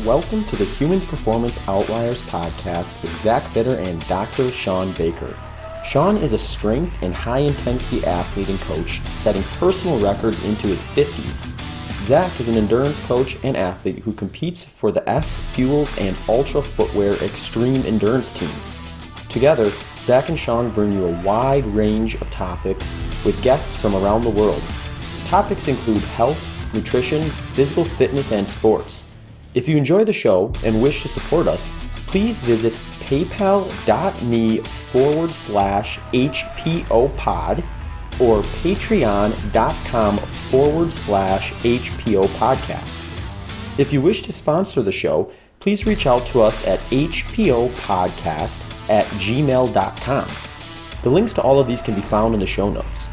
Welcome to the Human Performance Outliers podcast with Zach Bitter and Dr. Sean Baker. Sean is a strength and high-intensity athlete and coach, setting personal records into his 50s. Zach is an endurance coach and athlete who competes for the S, Fuels, and Ultra Footwear Extreme Endurance teams. Together, Zach and Sean bring you a wide range of topics with guests from around the world. Topics include health, nutrition, physical fitness, and sports. If you enjoy the show and wish to support us, please visit paypal.me/HPOpod or patreon.com/HPOpodcast. If you wish to sponsor the show, please reach out to us at hpopodcast@gmail.com. The links to all of these can be found in the show notes.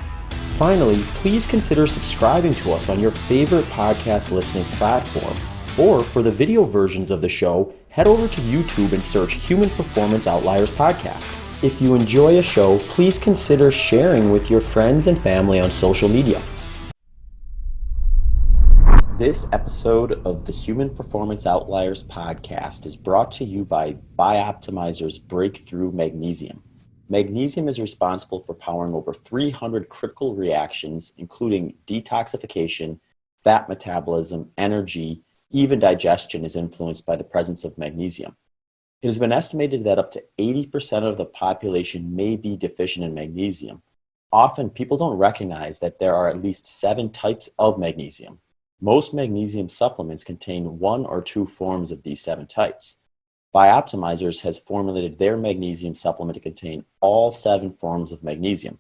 Finally, please consider subscribing to us on your favorite podcast listening platform, or for the video versions of the show, head over to YouTube and search Human Performance Outliers Podcast. If you enjoy a show, please consider sharing with your friends and family on social media. This episode of the Human Performance Outliers Podcast is brought to you by Bioptimizer's Breakthrough Magnesium. Magnesium is responsible for powering over 300 critical reactions, including detoxification, fat metabolism, energy. Even digestion is influenced by the presence of magnesium. It has been estimated that up to 80% of the population may be deficient in magnesium. Often, people don't recognize that there are at least 7 types of magnesium. Most magnesium supplements contain 1 or 2 forms of these 7 types. Bioptimizers has formulated their magnesium supplement to contain all 7 forms of magnesium.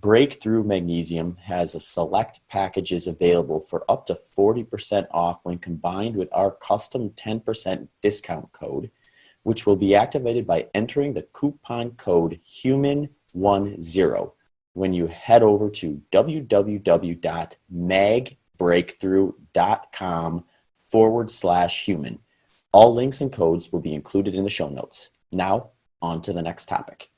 Breakthrough Magnesium has a select packages available for up to 40% off when combined with our custom 10% discount code, which will be activated by entering the coupon code HUMAN10 when you head over to www.magbreakthrough.com/human. All links and codes will be included in the show notes. Now, on to the next topic.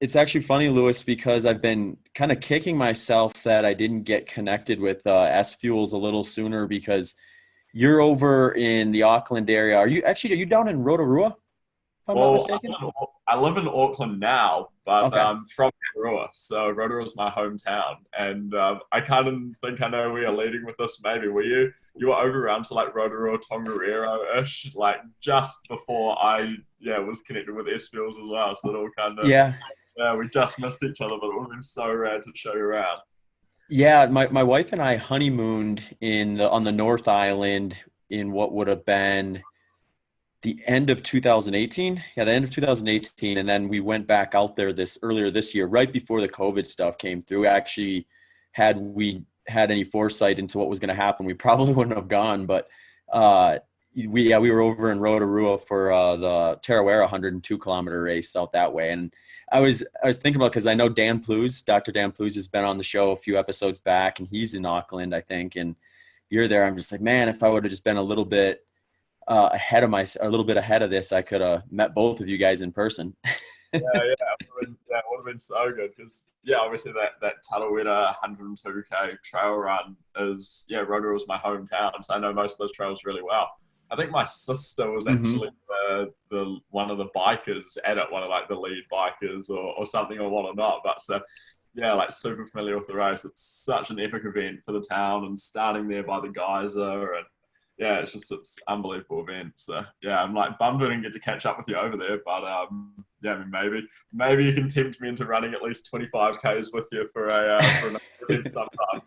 It's actually funny, Lewis, because I've been kind of kicking myself that I didn't get connected with S Fuels a little sooner, because you're over in the Auckland area. Are you down in Rotorua, if I'm not mistaken? I live in Auckland now, but Okay. I'm from Rotorua, so Rotorua is my hometown. And I kind of think I know where you're leading with this. Maybe you were over around to like Rotorua, Tongariro-ish, like just before I was connected with S Fuels as well. So it all kind of we just missed each other, but it would have been so rad to show you around. Yeah, my wife and I honeymooned on the North Island in what would have been the end of 2018. Yeah, the end of 2018, and then we went back out there earlier this year, right before the COVID stuff came through. Actually, had we had any foresight into what was going to happen, we probably wouldn't have gone. But we were over in Rotorua for the XTERRA 102 kilometer race out that way, and I was thinking about, because I know Dr. Dan Plews has been on the show a few episodes back, and he's in Auckland, I think, and you're there. I'm just like, man, if I would have just been a little bit ahead of this, I could have met both of you guys in person. It would have been so good, because obviously that Tarawera 102k trail run is Rotorua was my hometown, so I know most of those trails really well. I think my sister was actually the one of the bikers at it, one of like the lead bikers or something, or whatnot. But so like super familiar with the race. It's such an epic event for the town, and starting there by the geyser, and it's unbelievable event. So I'm like bummed I didn't get to catch up with you over there, but I mean, maybe you can tempt me into running at least 25Ks with you for another event sometime.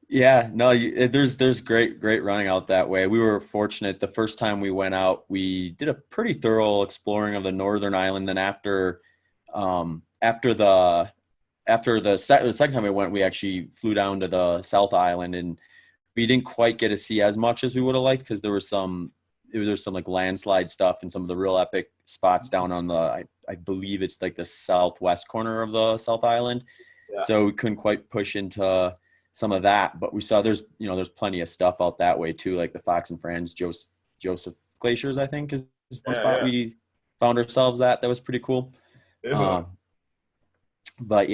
Yeah, no, there's great running out that way. We were fortunate. The first time we went out, we did a pretty thorough exploring of the Northern Island. Then after the second time we went, we actually flew down to the South Island, and we didn't quite get to see as much as we would have liked, because there was some like landslide stuff and some of the real epic spots down on I believe it's like the southwest corner of the South Island. Yeah. So we couldn't quite push into some of that, but we saw there's plenty of stuff out that way too, like the Fox and Friends Joseph Glaciers, I think, is one spot we found ourselves at. That was pretty cool. But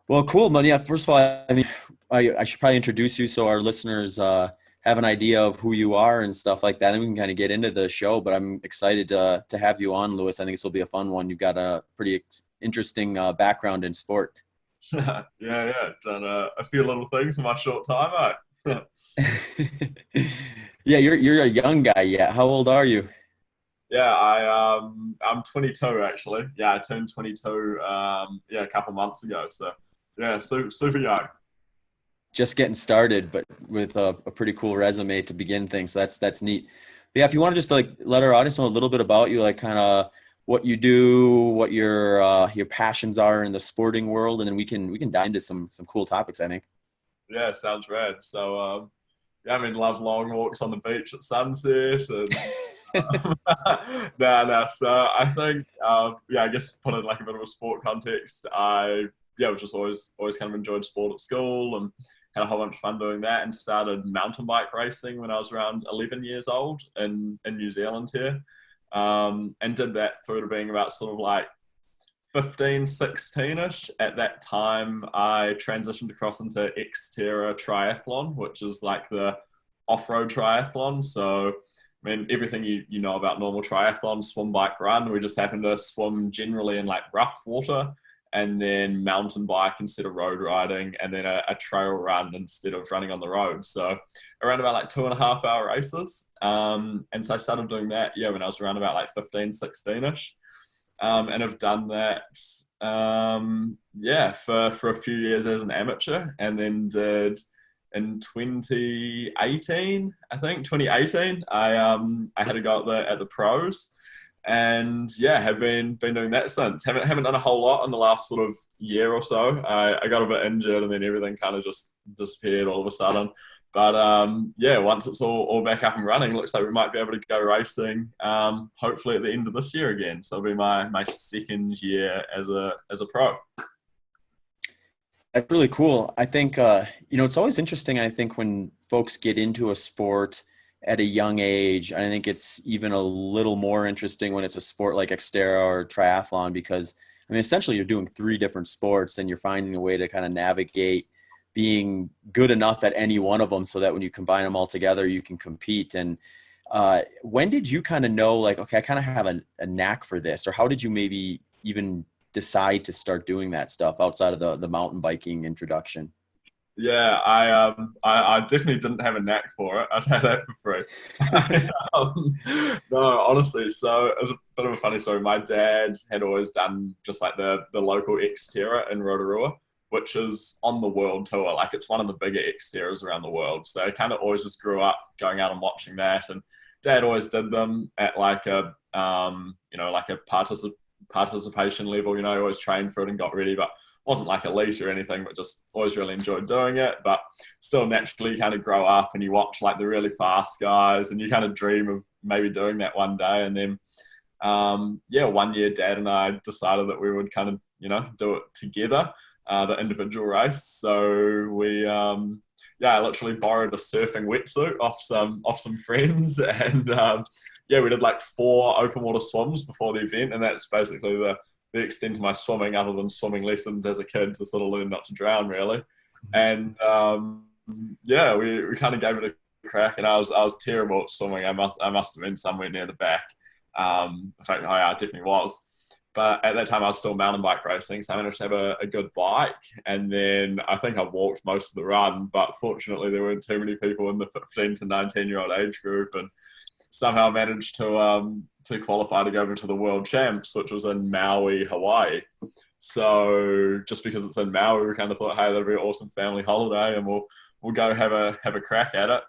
well, cool. But first of all, I mean, I should probably introduce you so our listeners have an idea of who you are and stuff like that, and we can kind of get into the show. But I'm excited to have you on, Lewis. I think this will be a fun one. You've got a pretty interesting background in sport. Yeah. Done a few little things in my short time, mate. Yeah, you're a young guy yet. How old are you? Yeah, I'm 22 actually. Yeah, I turned 22 a couple months ago. So yeah, super young. Just getting started, but with a pretty cool resume to begin things. So that's neat. But yeah, if you want to just like let our audience know a little bit about you, like kind of what you do, what your passions are in the sporting world, and then we can dive into some cool topics, I think. Yeah, sounds rad. So yeah, I mean, love long walks on the beach at sunset, and no. So I think yeah, I guess put in like a bit of a sport context. I was just always kind of enjoyed sport at school and had a whole bunch of fun doing that, and started mountain bike racing when I was around 11 years old in New Zealand here, and did that through to being about sort of like 15, 16-ish. At that time, I transitioned across into XTERRA Triathlon, which is like the off-road triathlon. So, I mean, everything you know about normal triathlon, swim, bike, run. We just happen to swim generally in like rough water, and then mountain bike instead of road riding, and then a trail run instead of running on the road. So around about like 2.5 hour races. And so I started doing that, yeah, when I was around about like 15, 16-ish. And I've done that, for a few years as an amateur, and then did in 2018, I think 2018, I had a go at the pros, and yeah, have been doing that since. Haven't done a whole lot in the last sort of year or so. I got a bit injured, and then everything kind of just disappeared all of a sudden. But yeah, once it's all back up and running, looks like we might be able to go racing. Hopefully at the end of this year again. So it'll be my second year as a pro. That's really cool. I think, it's always interesting, I think, when folks get into a sport at a young age. I think it's even a little more interesting when it's a sport like Xterra or triathlon, because, I mean, essentially you're doing three different sports and you're finding a way to kind of navigate being good enough at any one of them so that when you combine them all together, you can compete. And when did you kind of know, like, okay, I kind of have a knack for this? Or how did you maybe even decide to start doing that stuff outside of the mountain biking introduction? Yeah, I definitely didn't have a knack for it. I'd say that for free. No, honestly. So it was a bit of a funny story. My dad had always done just like the local Xterra in Rotorua, which is on the World Tour. Like it's one of the bigger Xterras around the world. So I kind of always just grew up going out and watching that. And Dad always did them at like a like a participation level. You know, always trained for it and got ready, but wasn't like elite or anything, but just always really enjoyed doing it. But still naturally you kind of grow up and you watch like the really fast guys and you kind of dream of maybe doing that one day. And then, one year Dad and I decided that we would kind of, do it together, the individual race. So we, I literally borrowed a surfing wetsuit off some friends. And we did like 4 open water swims before the event. And that's basically the extent of my swimming, other than swimming lessons as a kid to sort of learn not to drown, really. And we kind of gave it a crack, and I was terrible at swimming. I must have been somewhere near the back. In fact, I definitely was. But at that time, I was still mountain bike racing, so I managed to have a good bike. And then I think I walked most of the run, but fortunately, there weren't too many people in the 15 to 19-year-old age group, and somehow managed to qualify to go over to the World Champs, which was in Maui, Hawaii. So just because it's in Maui, we kind of thought, hey, that'd be an awesome family holiday, and we'll go have a crack at it.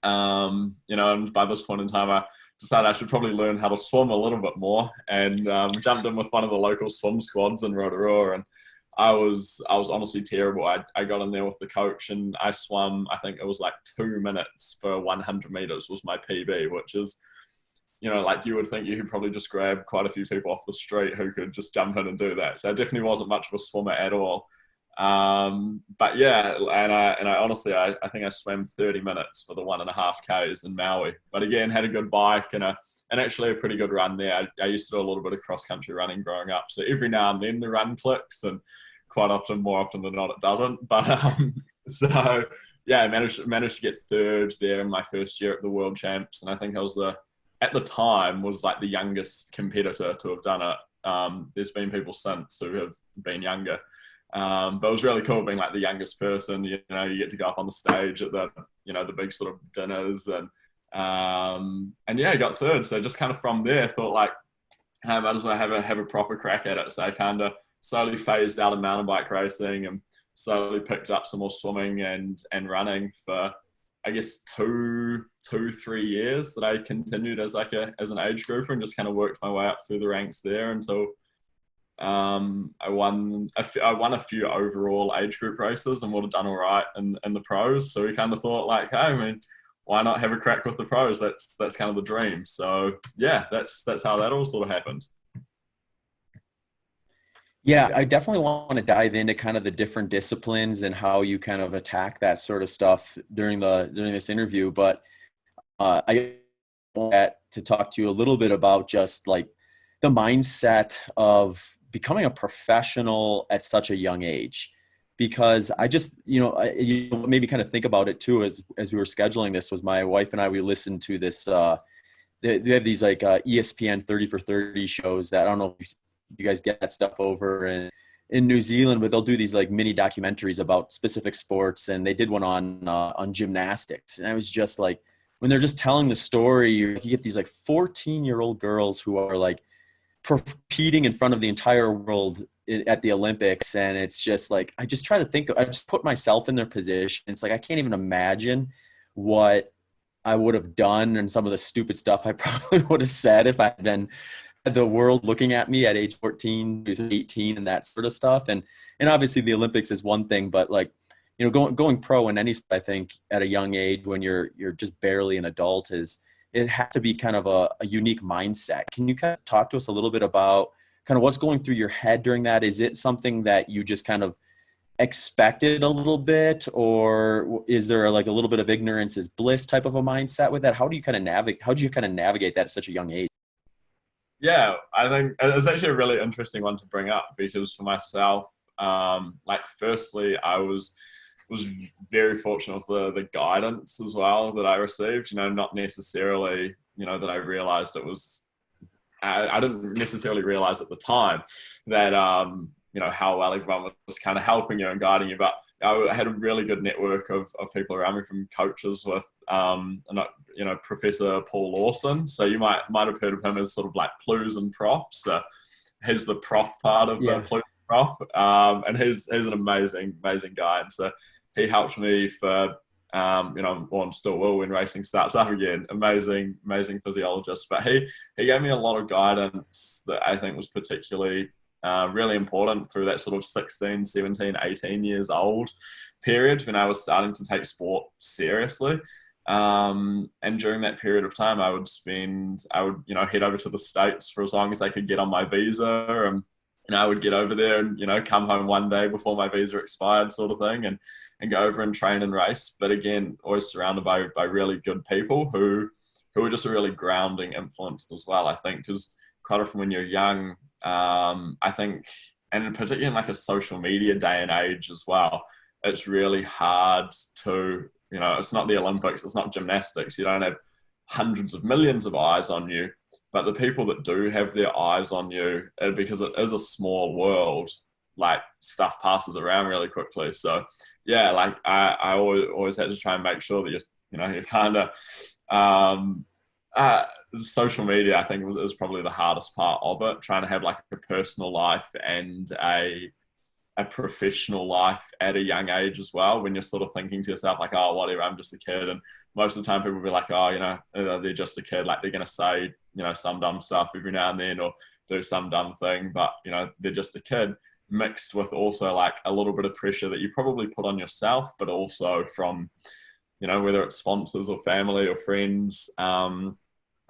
And by this point in time, I decided I should probably learn how to swim a little bit more, and jumped in with one of the local swim squads in Rotorua, and I was honestly terrible. I got in there with the coach and I swam, I think it was like 2 minutes for 100 meters was my PB, which is, like you would think you could probably just grab quite a few people off the street who could just jump in and do that. So I definitely wasn't much of a swimmer at all. But yeah, and I honestly, I think I swam 30 minutes for the 1.5 Ks in Maui, but again, had a good bike and actually a pretty good run there. I used to do a little bit of cross country running growing up. So every now and then the run clicks, and quite often, more often than not, it doesn't. But So yeah, I managed to get third there in my first year at the World Champs, and I think I was at the time was like the youngest competitor to have done it. There's been people since who have been younger, but it was really cool being like the youngest person. You know, you get to go up on the stage at the big sort of dinners, and yeah, I got third. So just kind of from there, thought like, hey, I might as well have a proper crack at it. So I kind of slowly phased out of mountain bike racing and slowly picked up some more swimming and running for, I guess, 3 years that I continued as an age grouper and just kind of worked my way up through the ranks there until I won a few overall age group races and would have done all right in the pros. So we kind of thought like, hey, I mean, why not have a crack with the pros? That's kind of the dream. So yeah, that's how that all sort of happened. Yeah, I definitely want to dive into kind of the different disciplines and how you kind of attack that sort of stuff during this interview. But I want to talk to you a little bit about just like the mindset of becoming a professional at such a young age. Because I just, maybe kind of think about it too, as we were scheduling this, was my wife and I, we listened to this, they have these like ESPN 30 for 30 shows that I don't know if you guys get that stuff over in New Zealand, but they'll do these like mini documentaries about specific sports. And they did one on gymnastics. And I was just like, when they're just telling the story, you get these like 14-year-old girls who are like competing in front of the entire world at the Olympics. And it's just like, I just put myself in their position. It's like, I can't even imagine what I would have done and some of the stupid stuff I probably would have said if I had the world looking at me at age 14, 18 and that sort of stuff. And obviously the Olympics is one thing, but like, going pro in any sport, I think at a young age when you're just barely an adult, it has to be kind of a unique mindset. Can you kind of talk to us a little bit about kind of what's going through your head during that? Is it something that you just kind of expected a little bit, or is there like a little bit of ignorance is bliss type of a mindset with that? How do you kind of navigate that at such a young age? Yeah, I think it's actually a really interesting one to bring up because for myself, like firstly, I was very fortunate with the guidance as well that I received. Not necessarily, that I realized it was. I didn't necessarily realize at the time that how well everyone was kind of helping you and guiding you, but I had a really good network of people around me, from coaches with Professor Paul Larson. So you might have heard of him as sort of like Plus and Prof. So he's the prof part of the Plus Prof, and he's an amazing guy. And so he helped me for and still will when racing starts up again. Amazing physiologist. But he gave me a lot of guidance that I think was particularly really important through that sort of 16, 17, 18 years old period when I was starting to take sport seriously. And during that period of time, I would head over to the States for as long as I could get on my visa, and I would get over there and come home one day before my visa expired, sort of thing, and go over and train and race. But again, always surrounded by really good people who are just a really grounding influence as well, I think, because quite often when you're young, I think, and particularly in like a social media day and age as well, it's really hard to, it's not the Olympics, it's not gymnastics. You don't have hundreds of millions of eyes on you, but the people that do have their eyes on you, because it is a small world, like stuff passes around really quickly. So yeah, like I always had to try and make sure that you're kind of, social media, I think, is probably the hardest part of it, trying to have like a personal life and a professional life at a young age as well, when you're sort of thinking to yourself like, oh, whatever, I'm just a kid. And most of the time people will be like, oh, they're just a kid, like they're going to say, some dumb stuff every now and then or do some dumb thing, but they're just a kid, mixed with also like a little bit of pressure that you probably put on yourself, but also from, whether it's sponsors or family or friends,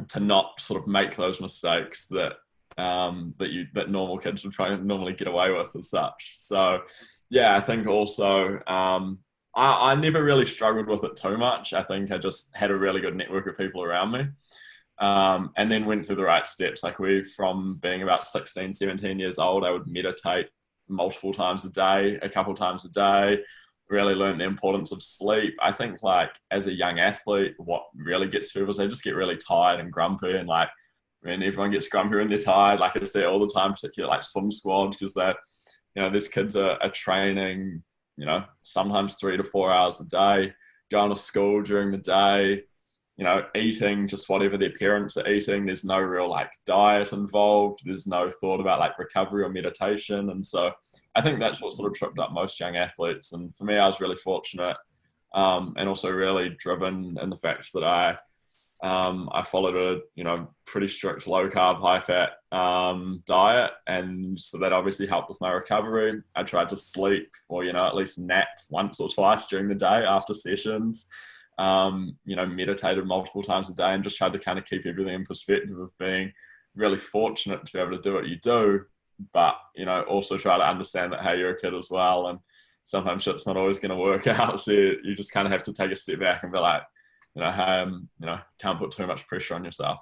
to not sort of make those mistakes that normal kids would try and normally get away with as such. So yeah, I think also I never really struggled with it too much. I think I just had a really good network of people around me, and then went through the right steps. Like from being about 16, 17 years old, I would meditate multiple times a day, a couple times a day, really learned the importance of sleep. I think like as a young athlete, what really gets people is they just get really tired and grumpy, and like when everyone gets grumpy when they're tired, like I say all the time, particularly like swim squad, because they're, these kids are training, sometimes 3 to 4 hours a day, going to school during the day, eating just whatever their parents are eating. There's no real like diet involved. There's no thought about like recovery or meditation. And so I think that's what sort of tripped up most young athletes. And for me, I was really fortunate, and also really driven in the fact that I followed a pretty strict low carb, high fat diet, and so that obviously helped with my recovery. I tried to sleep or at least nap once or twice during the day after sessions. Meditated multiple times a day, and just tried to kind of keep everything in perspective of being really fortunate to be able to do what you do, but also try to understand that, hey, you're a kid as well, and sometimes shit's not always going to work out. So you just kind of have to take a step back and be like, can't put too much pressure on yourself.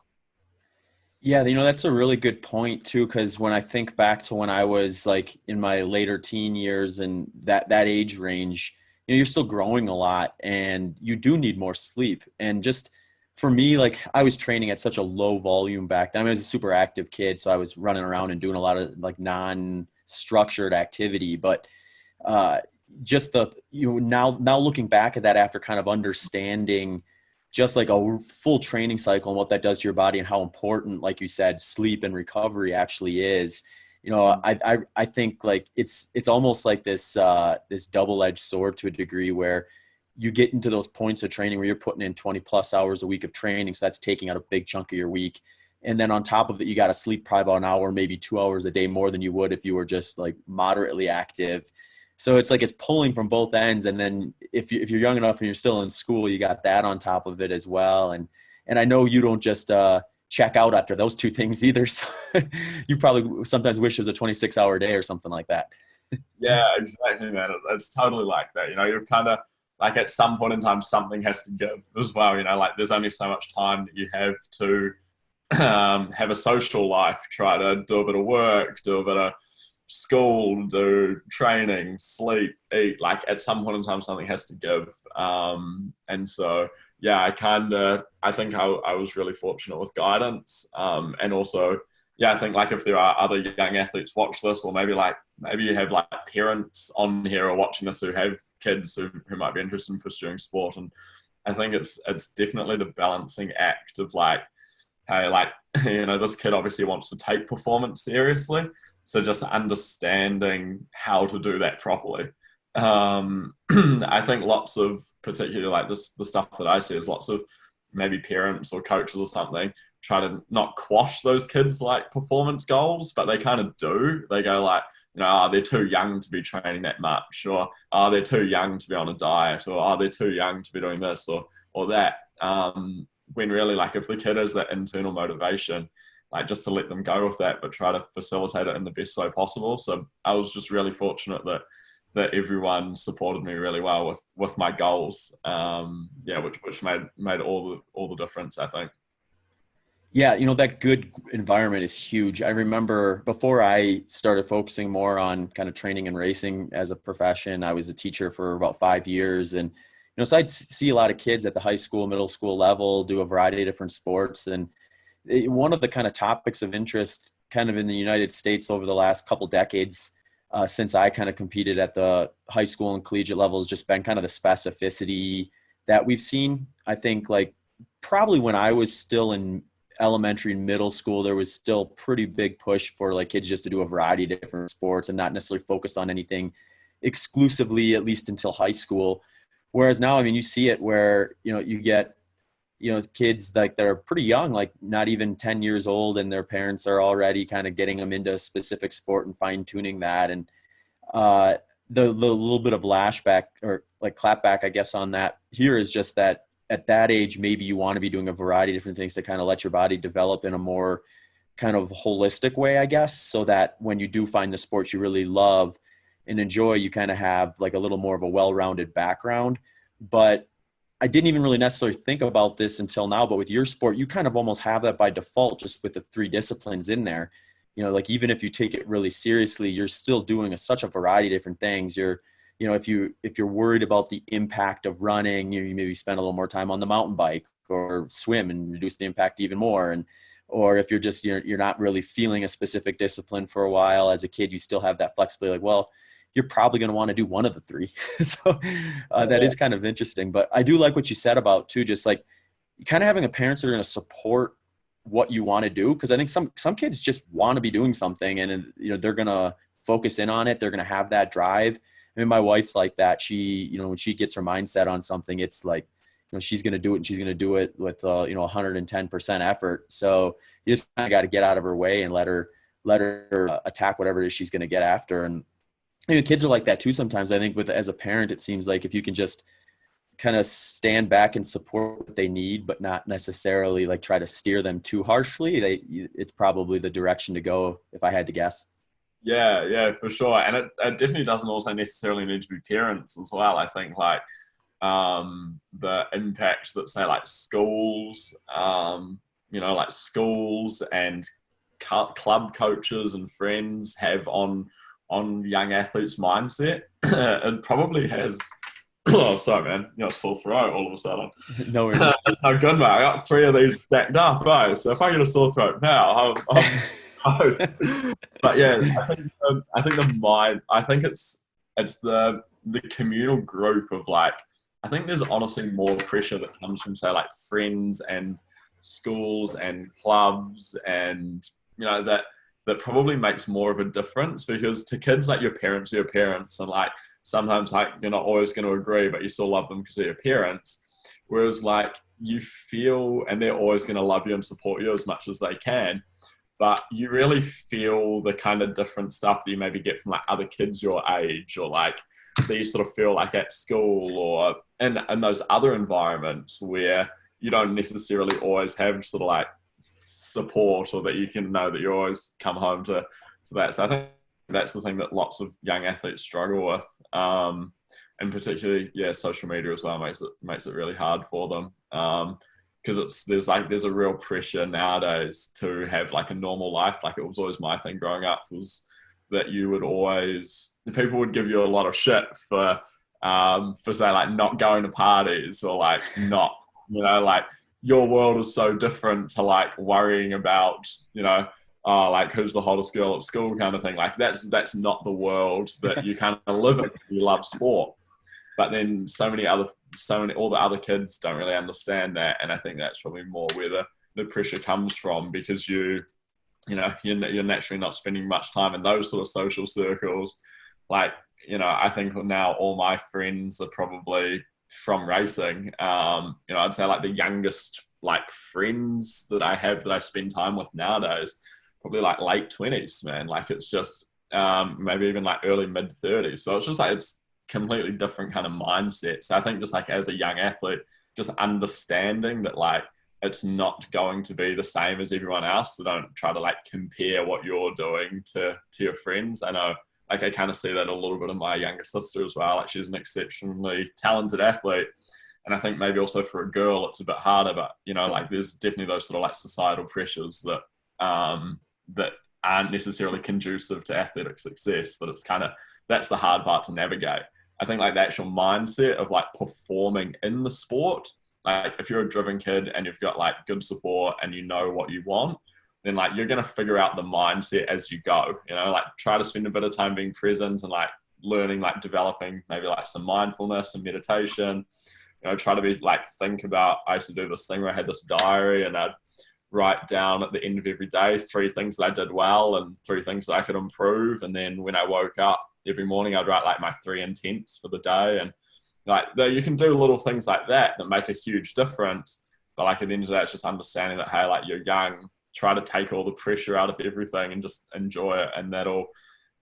Yeah, that's a really good point too, because when I think back to when I was like in my later teen years and that age range, you're still growing a lot and you do need more sleep. And just for me, like I was training at such a low volume back then. I was a super active kid, so I was running around and doing a lot of like non-structured activity. But just now looking back at that after kind of understanding just like a full training cycle and what that does to your body and how important, like you said, sleep and recovery actually is. I think like it's almost like this double-edged sword to a degree, where you get into those points of training where you're putting in 20 plus hours a week of training. So that's taking out a big chunk of your week. And then on top of it, you got to sleep probably about an hour, maybe 2 hours a day more than you would if you were just like moderately active. So it's like it's pulling from both ends. And then if you're young enough and you're still in school, you got that on top of it as well. And I know you don't just check out after those two things either. So you probably sometimes wish it was a 26-hour day or something like that. Yeah, exactly, man. It's totally like that. You're kind of like at some point in time, something has to give as well. Like there's only so much time that you have to have a social life, try to do a bit of work, do a bit of school, do training, sleep, eat. Like at some point in time, something has to give. And so, yeah, I think I was really fortunate with guidance. And also, yeah, I think like if there are other young athletes watch this, or maybe you have like parents on here or watching this who have kids who might be interested in pursuing sport. And I think it's definitely the balancing act of like, hey, like, this kid obviously wants to take performance seriously. So just understanding how to do that properly. I think lots of, particularly like this, the stuff that I see is lots of maybe parents or coaches or something try to not quash those kids like performance goals, but they kind of do. They go like, they're too young to be training that much, or they're too young to be on a diet, or they're too young to be doing this or that. When really, like, if the kid has that internal motivation, like just to let them go with that, but try to facilitate it in the best way possible. So I was just really fortunate that everyone supported me really well with my goals. Which made all the difference, I think. Yeah, that good environment is huge. I remember before I started focusing more on kind of training and racing as a profession, I was a teacher for about 5 years. And, so I'd see a lot of kids at the high school, middle school level do a variety of different sports. And one of the kind of topics of interest kind of in the United States over the last couple decades, since I kind of competed at the high school and collegiate level, has just been kind of the specificity that we've seen. I think like probably when I was still in elementary and middle school, there was still pretty big push for like kids just to do a variety of different sports and not necessarily focus on anything exclusively, at least until high school. Whereas now, I mean, you see it where, you get, kids like that are pretty young, like not even 10 years old, and their parents are already kind of getting them into a specific sport and fine tuning that. And the little bit of lashback or like clapback, I guess, on that here is just that at that age, maybe you want to be doing a variety of different things to kind of let your body develop in a more kind of holistic way, I guess, so that when you do find the sports you really love and enjoy, you kind of have like a little more of a well-rounded background. But I didn't even really necessarily think about this until now, but with your sport, you kind of almost have that by default, just with the 3 disciplines in there. Like even if you take it really seriously, you're still doing such a variety of different things. You're you know, if you're worried about the impact of running, you maybe spend a little more time on the mountain bike or swim and reduce the impact even more. And or if you're not really feeling a specific discipline for a while as a kid, you still have that flexibility. Like, well, you're probably going to want to do one of the three. So that is kind of interesting. But I do like what you said about too, just like kind of having a parents that are going to support what you want to do. Cause I think some kids just want to be doing something and, you know, they're going to focus in on it. They're going to have that drive. I mean, my wife's like that. She, you know, when she gets her mindset on something, it's like, you know, she's going to do it and she's going to do it with, you know, 110% effort. So you just kind of got to get out of her way and let her attack whatever it is she's going to get after. And you know, kids are like that too. Sometimes I think as a parent, it seems like if you can just kind of stand back and support what they need, but not necessarily like try to steer them too harshly, it's probably the direction to go if I had to guess. Yeah, for sure. And it definitely doesn't also necessarily need to be parents as well. I think like the impacts that say like schools, you know, like schools and club coaches and friends have on young athletes' mindset, it probably has. Oh, sorry, man. You know, sore throat all of a sudden. No worries. That's no good, mate. I got 3 of these stacked up, bro. So if I get a sore throat now, I'm close. But yeah, I think the mind. I think it's the communal group of like. I think there's honestly more pressure that comes from say like friends and schools and clubs and you know that probably makes more of a difference because to kids like your parents are your parents and like sometimes like you're not always going to agree but you still love them because they're your parents, whereas like you feel and they're always going to love you and support you as much as they can, but you really feel the kind of different stuff that you maybe get from like other kids your age or like that you sort of feel like at school or in those other environments where you don't necessarily always have sort of like support or that you can know that you always come home to that. So I think that's the thing that lots of young athletes struggle with. And particularly, yeah, social media as well makes it really hard for them. Because there's a real pressure nowadays to have like a normal life. Like it was always my thing growing up was that people would give you a lot of shit for say like not going to parties or like not, you know, like your world is so different to like worrying about, you know, like who's the hottest girl at school kind of thing. Like that's not the world that you kind of live in. You love sport. But then all the other kids don't really understand that. And I think that's probably more where the pressure comes from because you're naturally not spending much time in those sort of social circles. Like, you know, I think now all my friends are probably from racing. You know, I'd say like the youngest like friends that I have that I spend time with nowadays, probably like late 20s, man. Like it's just maybe even like early mid 30s. So it's just like it's completely different kind of mindset. So I think just like as a young athlete, just understanding that like it's not going to be the same as everyone else. So don't try to like compare what you're doing to your friends. I know like I kind of see that a little bit in my younger sister as well. Like she's an exceptionally talented athlete. And I think maybe also for a girl, it's a bit harder, but you know, like there's definitely those sort of like societal pressures that that aren't necessarily conducive to athletic success. That it's kind of that's the hard part to navigate. I think like the actual mindset of like performing in the sport, like if you're a driven kid and you've got like good support and you know what you want, then like you're going to figure out the mindset as you go, you know, like try to spend a bit of time being present and like learning, like developing maybe like some mindfulness and meditation, you know, try to be like, think about, I used to do this thing where I had this diary and I'd write down at the end of every day 3 things that I did well and 3 things that I could improve. And then when I woke up every morning, I'd write like my 3 intents for the day. And like you can do little things like that make a huge difference. But like at the end of the day, it's just understanding that, hey, like you're young, try to take all the pressure out of everything and just enjoy it. And that'll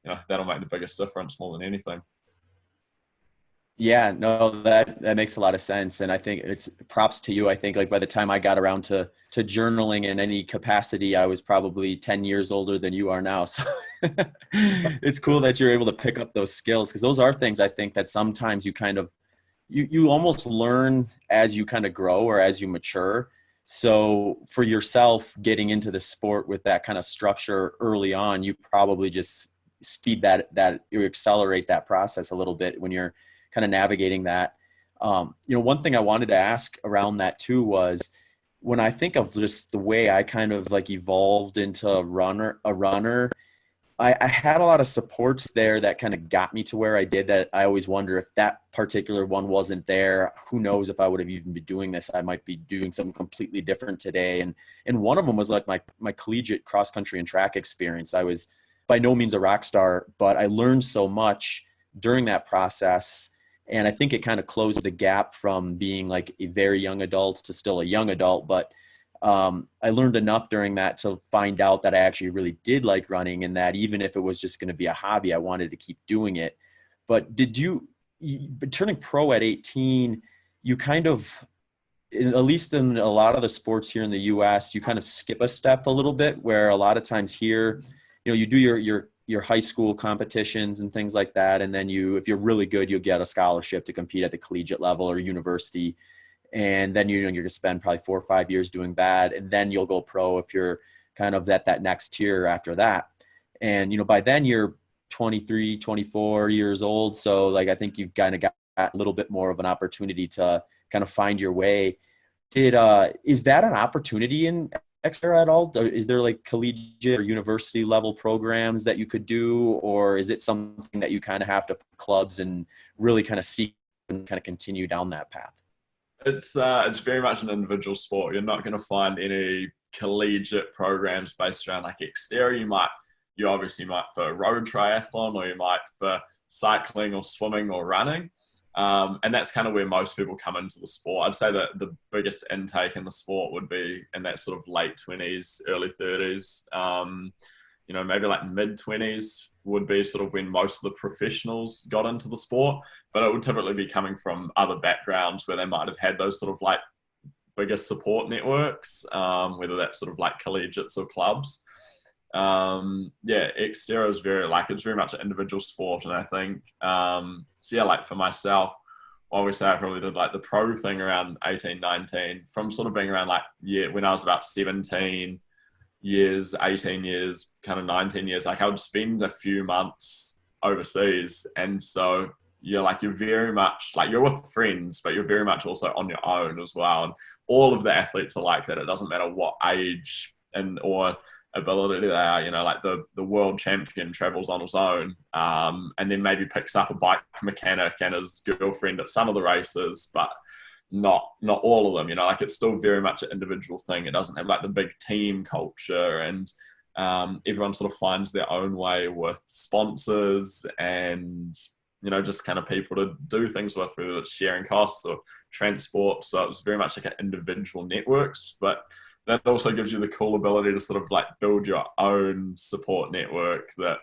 make the biggest difference more than anything. Yeah, no, that makes a lot of sense. And I think it's props to you. I think like by the time I got around to journaling in any capacity, I was probably 10 years older than you are now. So it's cool that you're able to pick up those skills because those are things I think that sometimes you kind of, you almost learn as you kind of grow or as you mature. So for yourself getting into the sport with that kind of structure early on, you probably just speed that you accelerate that process a little bit when you're kind of navigating that. One thing I wanted to ask around that too was, when I think of just the way I kind of like evolved into a runner, I had a lot of supports there that kind of got me to where I did, that I always wonder if that particular one wasn't there, who knows if I would have even been doing this. I might be doing something completely different today. And one of them was like my collegiate cross country and track experience. I was by no means a rock star, but I learned so much during that process. And I think it kind of closed the gap from being like a very young adult to still a young adult. But I learned enough during that to find out that I actually really did like running, and that even if it was just going to be a hobby, I wanted to keep doing it. But turning pro at 18, you kind of, at least in a lot of the sports here in the US, you kind of skip a step a little bit, where a lot of times here, you do your high school competitions and things like that. And then if you're really good, you'll get a scholarship to compete at the collegiate level or university. And then you're going to spend probably 4 or 5 years doing that. And then you'll go pro if you're kind of at that next tier after that. And, by then you're 23, 24 years old. So like, I think you've kind of got a little bit more of an opportunity to kind of find your way. Is that an opportunity in XTERRA at all? Is there like collegiate or university level programs that you could do, or is it something that you kind of have to clubs and really kind of seek and kind of continue down that path? It's very much an individual sport. You're not going to find any collegiate programs based around like XTERRA. You obviously might for road triathlon, or you might for cycling or swimming or running. And that's kind of where most people come into the sport. I'd say that the biggest intake in the sport would be in that sort of late 20s, early 30s. Maybe like mid 20s would be sort of when most of the professionals got into the sport, but it would typically be coming from other backgrounds where they might have had those sort of like bigger support networks, whether that's sort of like collegiates or clubs. XTERRA is it's very much an individual sport. And I think, like for myself, obviously I probably did like the pro thing around 18, 19, from sort of being around when I was about 17 years, 18 years, kind of 19 years, like I would spend a few months overseas. And so you're very much like, you're with friends, but you're very much also on your own as well. And all of the athletes are like that. It doesn't matter what age or ability they are. Like the world champion travels on his own, and then maybe picks up a bike mechanic and his girlfriend at some of the races, but not all of them. Like it's still very much an individual thing. It doesn't have like the big team culture, and everyone sort of finds their own way with sponsors and just kind of people to do things with, whether it's sharing costs or transport. So it was very much like an individual networks, but that also gives you the cool ability to sort of like build your own support network that,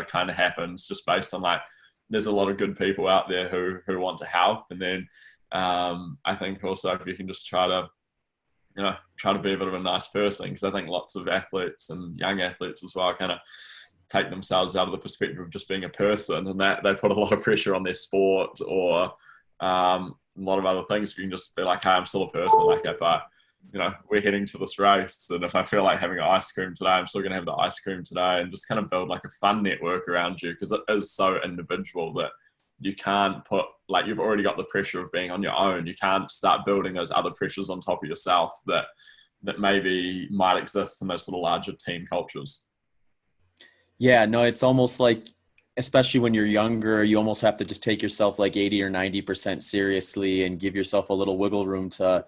kind of happens just based on like, there's a lot of good people out there who want to help. And then I think also if you can just try to be a bit of a nice person, because I think lots of athletes and young athletes as well kind of take themselves out of the perspective of just being a person, and that they put a lot of pressure on their sport or a lot of other things. You can just be like, hey, I'm still a person. Like if we're heading to this race, and if I feel like having ice cream today, I'm still going to have the ice cream today, and just kind of build like a fun network around you, because it is so individual that you can't put, like, you've already got the pressure of being on your own. You can't start building those other pressures on top of yourself that maybe might exist in those sort of larger team cultures. Yeah, no, it's almost like, especially when you're younger, you almost have to just take yourself like 80 or 90% seriously and give yourself a little wiggle room to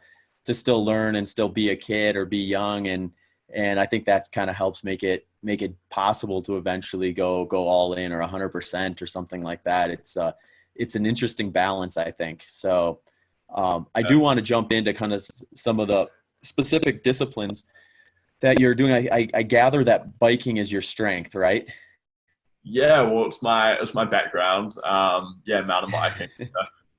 still learn and still be a kid or be young. And I think that's kind of helps make it possible to eventually go all in, or 100% or something like that. It's an interesting balance, I think. So I do want to jump into kind of some of the specific disciplines that you're doing. I gather that biking is your strength, right? Yeah, well, it's my background. Mountain biking.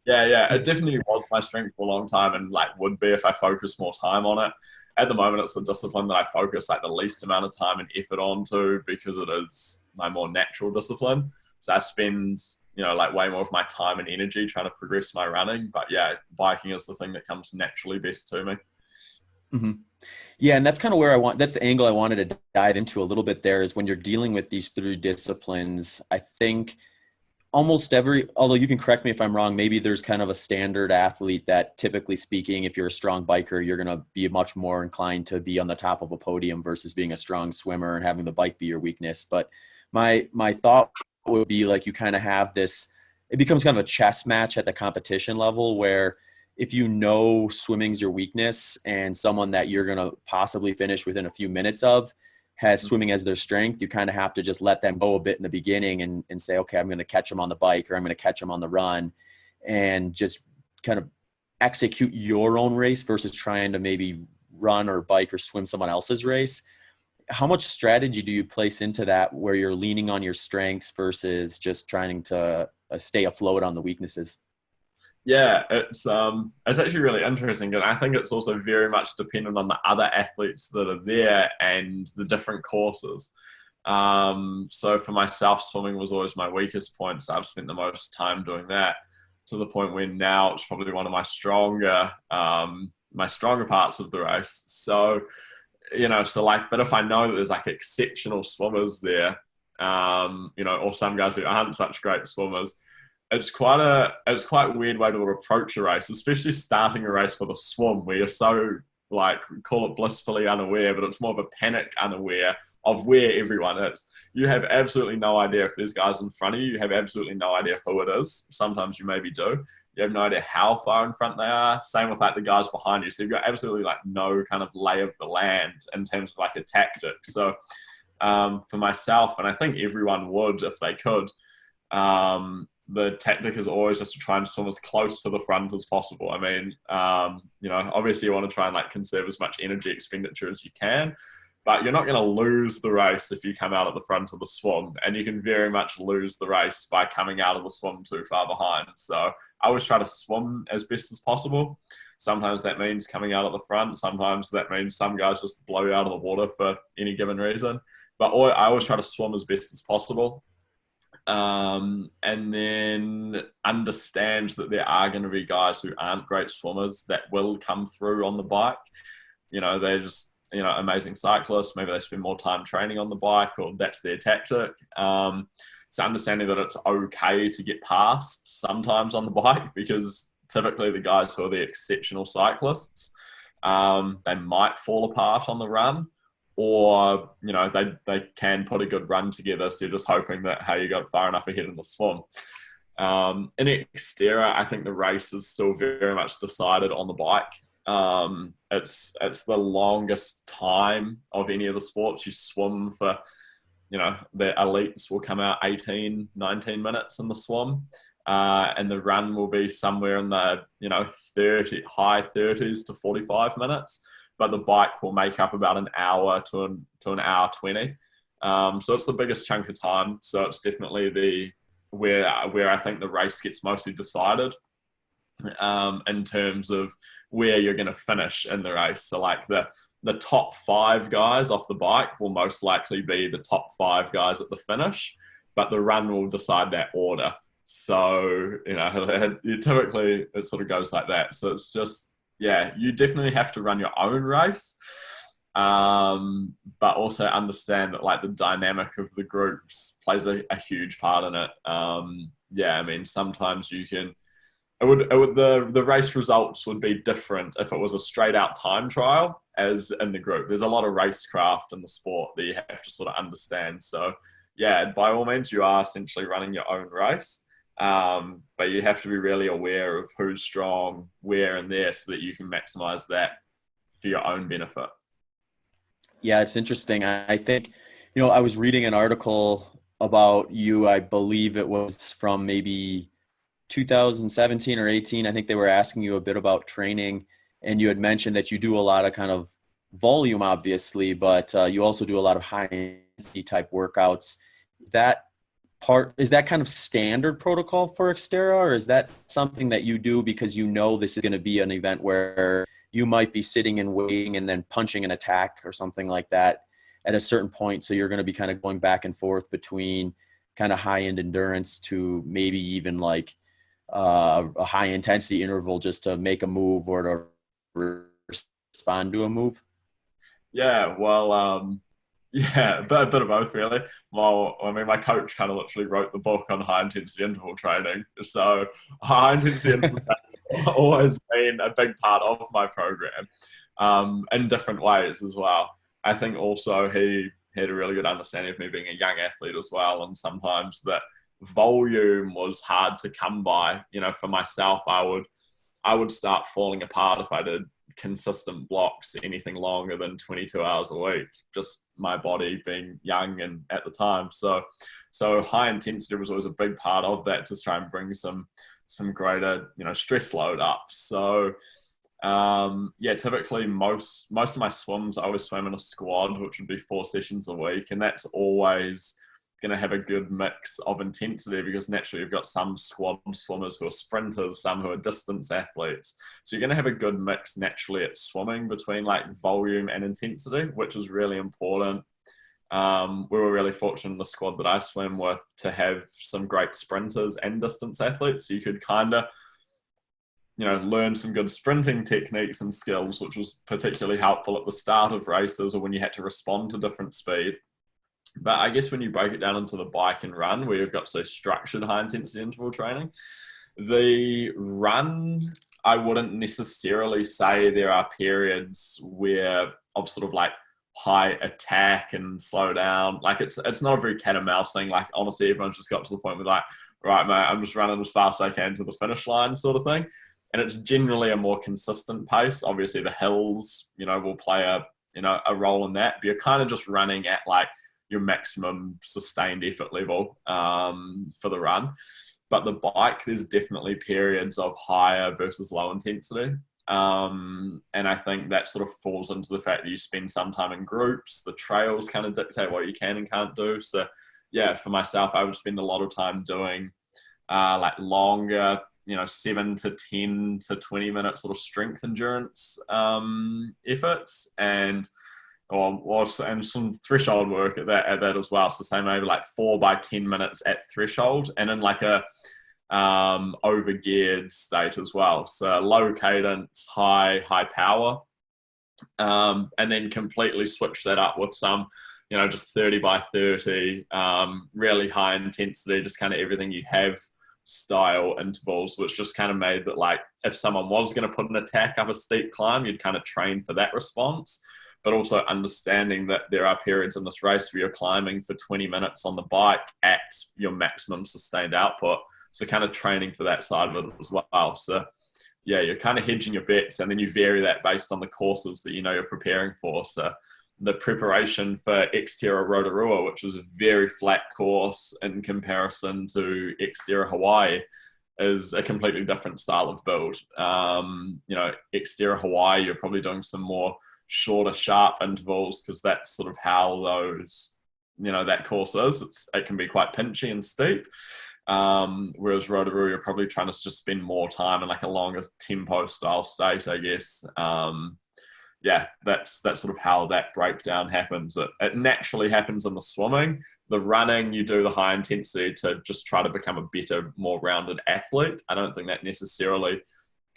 It definitely was my strength for a long time, and like would be if I focused more time on it. At the moment, it's the discipline that I focus like the least amount of time and effort onto, because it is my more natural discipline. So I spend, like way more of my time and energy trying to progress my running. But yeah, biking is the thing that comes naturally best to me. Mm-hmm. Yeah, and that's kind of where that's the angle I wanted to dive into a little bit there is when you're dealing with these three disciplines. I think almost although you can correct me if I'm wrong, maybe there's kind of a standard athlete that typically speaking, if you're a strong biker, you're going to be much more inclined to be on the top of a podium versus being a strong swimmer and having the bike be your weakness. But my thought would be like you kind of have this, it becomes kind of a chess match at the competition level where if you know swimming's your weakness and someone that you're going to possibly finish within a few minutes of has swimming as their strength, you kind of have to just let them go a bit in the beginning and say, okay, I'm going to catch them on the bike or I'm going to catch them on the run and just kind of execute your own race versus trying to maybe run or bike or swim someone else's race. How much strategy do you place into that where you're leaning on your strengths versus just trying to stay afloat on the weaknesses? Yeah, it's actually really interesting, and I think it's also very much dependent on the other athletes that are there and the different courses. So for myself, swimming was always my weakest point, so I've spent the most time doing that to the point where now it's probably one of my stronger parts of the race. So but if I know that there's like exceptional swimmers there, or some guys who aren't such great swimmers, it's quite weird way to approach a race, especially starting a race for the swim where you're so like call it blissfully unaware, but it's more of a panic unaware of where everyone is. You have absolutely no idea if there's guys in front of you. You have absolutely no idea who it is. Sometimes you maybe do. You have no idea how far in front they are. Same with like the guys behind you. So you've got absolutely like no kind of lay of the land in terms of like a tactic. So for myself, and I think everyone would if they could, the tactic is always just to try and swim as close to the front as possible. I mean, obviously you want to try and like conserve as much energy expenditure as you can, but you're not going to lose the race if you come out at the front of the swim, and you can very much lose the race by coming out of the swim too far behind. So I always try to swim as best as possible. Sometimes that means coming out at the front. Sometimes that means some guys just blow you out of the water for any given reason. But I always try to swim as best as possible. And then understand that there are going to be guys who aren't great swimmers that will come through on the bike. They're just, amazing cyclists. Maybe they spend more time training on the bike or that's their tactic. So understanding that it's okay to get past sometimes on the bike because typically the guys who are the exceptional cyclists, they might fall apart on the run. Or they can put a good run together, so you're just hoping that hey, you got far enough ahead in the swim. In XTERRA, I think the race is still very much decided on the bike. It's the longest time of any of the sports. You swim for, the elites will come out 18, 19 minutes in the swim. And the run will be somewhere in the, high 30s to 45 minutes. But the bike will make up about an hour to an hour 20. So it's the biggest chunk of time. So it's definitely where I think the race gets mostly decided in terms of where you're going to finish in the race. So like the top 5 guys off the bike will most likely be the top 5 guys at the finish, but the run will decide that order. So, typically it sort of goes like that. So it's just, yeah, you definitely have to run your own race, but also understand that like the dynamic of the groups plays a huge part in it. I mean, sometimes the race results would be different if it was a straight out time trial as in the group. There's a lot of racecraft in the sport that you have to sort of understand. So yeah, by all means, you are essentially running your own race. But you have to be really aware of who's strong, where and there so that you can maximize that for your own benefit. Yeah, it's interesting. I think, I was reading an article about you, I believe it was from maybe 2017 or 18. I think they were asking you a bit about training, and you had mentioned that you do a lot of kind of volume, obviously, but you also do a lot of high intensity type workouts. Is that kind of standard protocol for XTERRA, or is that something that you do because this is going to be an event where you might be sitting and waiting and then punching an attack or something like that at a certain point, so you're going to be kind of going back and forth between kind of high-end endurance to maybe even like a high-intensity interval just to make a move or to respond to a move? Yeah, well, yeah, a bit of both really. Well, I mean, my coach kind of literally wrote the book on high intensity interval training, so high intensity interval training has always been a big part of my program, in different ways as well. I think also he had a really good understanding of me being a young athlete as well, and sometimes that volume was hard to come by. You know, for myself, I would start falling apart if I did consistent blocks anything longer than 22 hours a week, just my body being young and at the time. So high intensity was always a big part of that, to try and bring some greater, stress load up. So yeah, typically most of my swims, I always swim in a squad, which would be 4 sessions a week, and that's always going to have a good mix of intensity, because naturally you've got some squad swimmers who are sprinters, some who are distance athletes. So you're going to have a good mix naturally at swimming between like volume and intensity, which is really important. We were really fortunate in the squad that I swim with to have some great sprinters and distance athletes. So you could kind of, learn some good sprinting techniques and skills, which was particularly helpful at the start of races or when you had to respond to different speed. But I guess when you break it down into the bike and run, where you've got so structured high intensity interval training, the run, I wouldn't necessarily say there are periods where of sort of like high attack and slow down. Like it's not a very cat and mouse thing. Like honestly, everyone's just got to the point where like, right, mate, I'm just running as fast as I can to the finish line sort of thing. And it's generally a more consistent pace. Obviously the hills, will play a role in that, but you're kind of just running at like your maximum sustained effort level for the run. But the bike, there's definitely periods of higher versus low intensity. And I think that sort of falls into the fact that you spend some time in groups. The trails kind of dictate what you can and can't do. So yeah, for myself, I would spend a lot of time doing like longer, 7 to 10 to 20 minute sort of strength endurance efforts, and some threshold work at that as well. So say maybe like 4 by 10 minutes at threshold, and in like a overgeared state as well. So low cadence, high power, and then completely switch that up with some, just 30 by 30, really high intensity, just kind of everything you have style intervals, which just kind of made that like if someone was going to put an attack up a steep climb, you'd kind of train for that response. But also understanding that there are periods in this race where you're climbing for 20 minutes on the bike at your maximum sustained output. So kind of training for that side of it as well. So yeah, you're kind of hedging your bets, and then you vary that based on the courses that you're preparing for. So the preparation for XTERRA Rotorua, which was a very flat course in comparison to XTERRA Hawaii, is a completely different style of build. XTERRA Hawaii, you're probably doing some more shorter, sharp intervals, because that's sort of how those, that course is. It can be quite pinchy and steep. Whereas Rotorua, you're probably trying to just spend more time in like a longer tempo style state, I guess. Yeah, that's sort of how that breakdown happens. It naturally happens in the swimming. The running, you do the high intensity to just try to become a better, more rounded athlete. I don't think that necessarily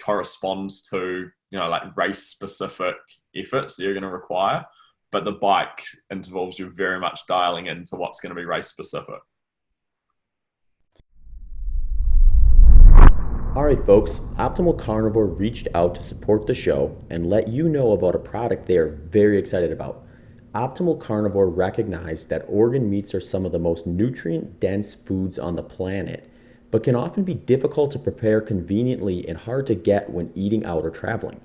corresponds to, like race specific efforts that you're going to require. But the bike intervals, you're very much dialing into what's going to be race specific. All right, folks, Optimal Carnivore reached out to support the show and let you know about a product they are very excited about. Optimal Carnivore recognized that organ meats are some of the most nutrient-dense foods on the planet, but can often be difficult to prepare conveniently and hard to get when eating out or traveling.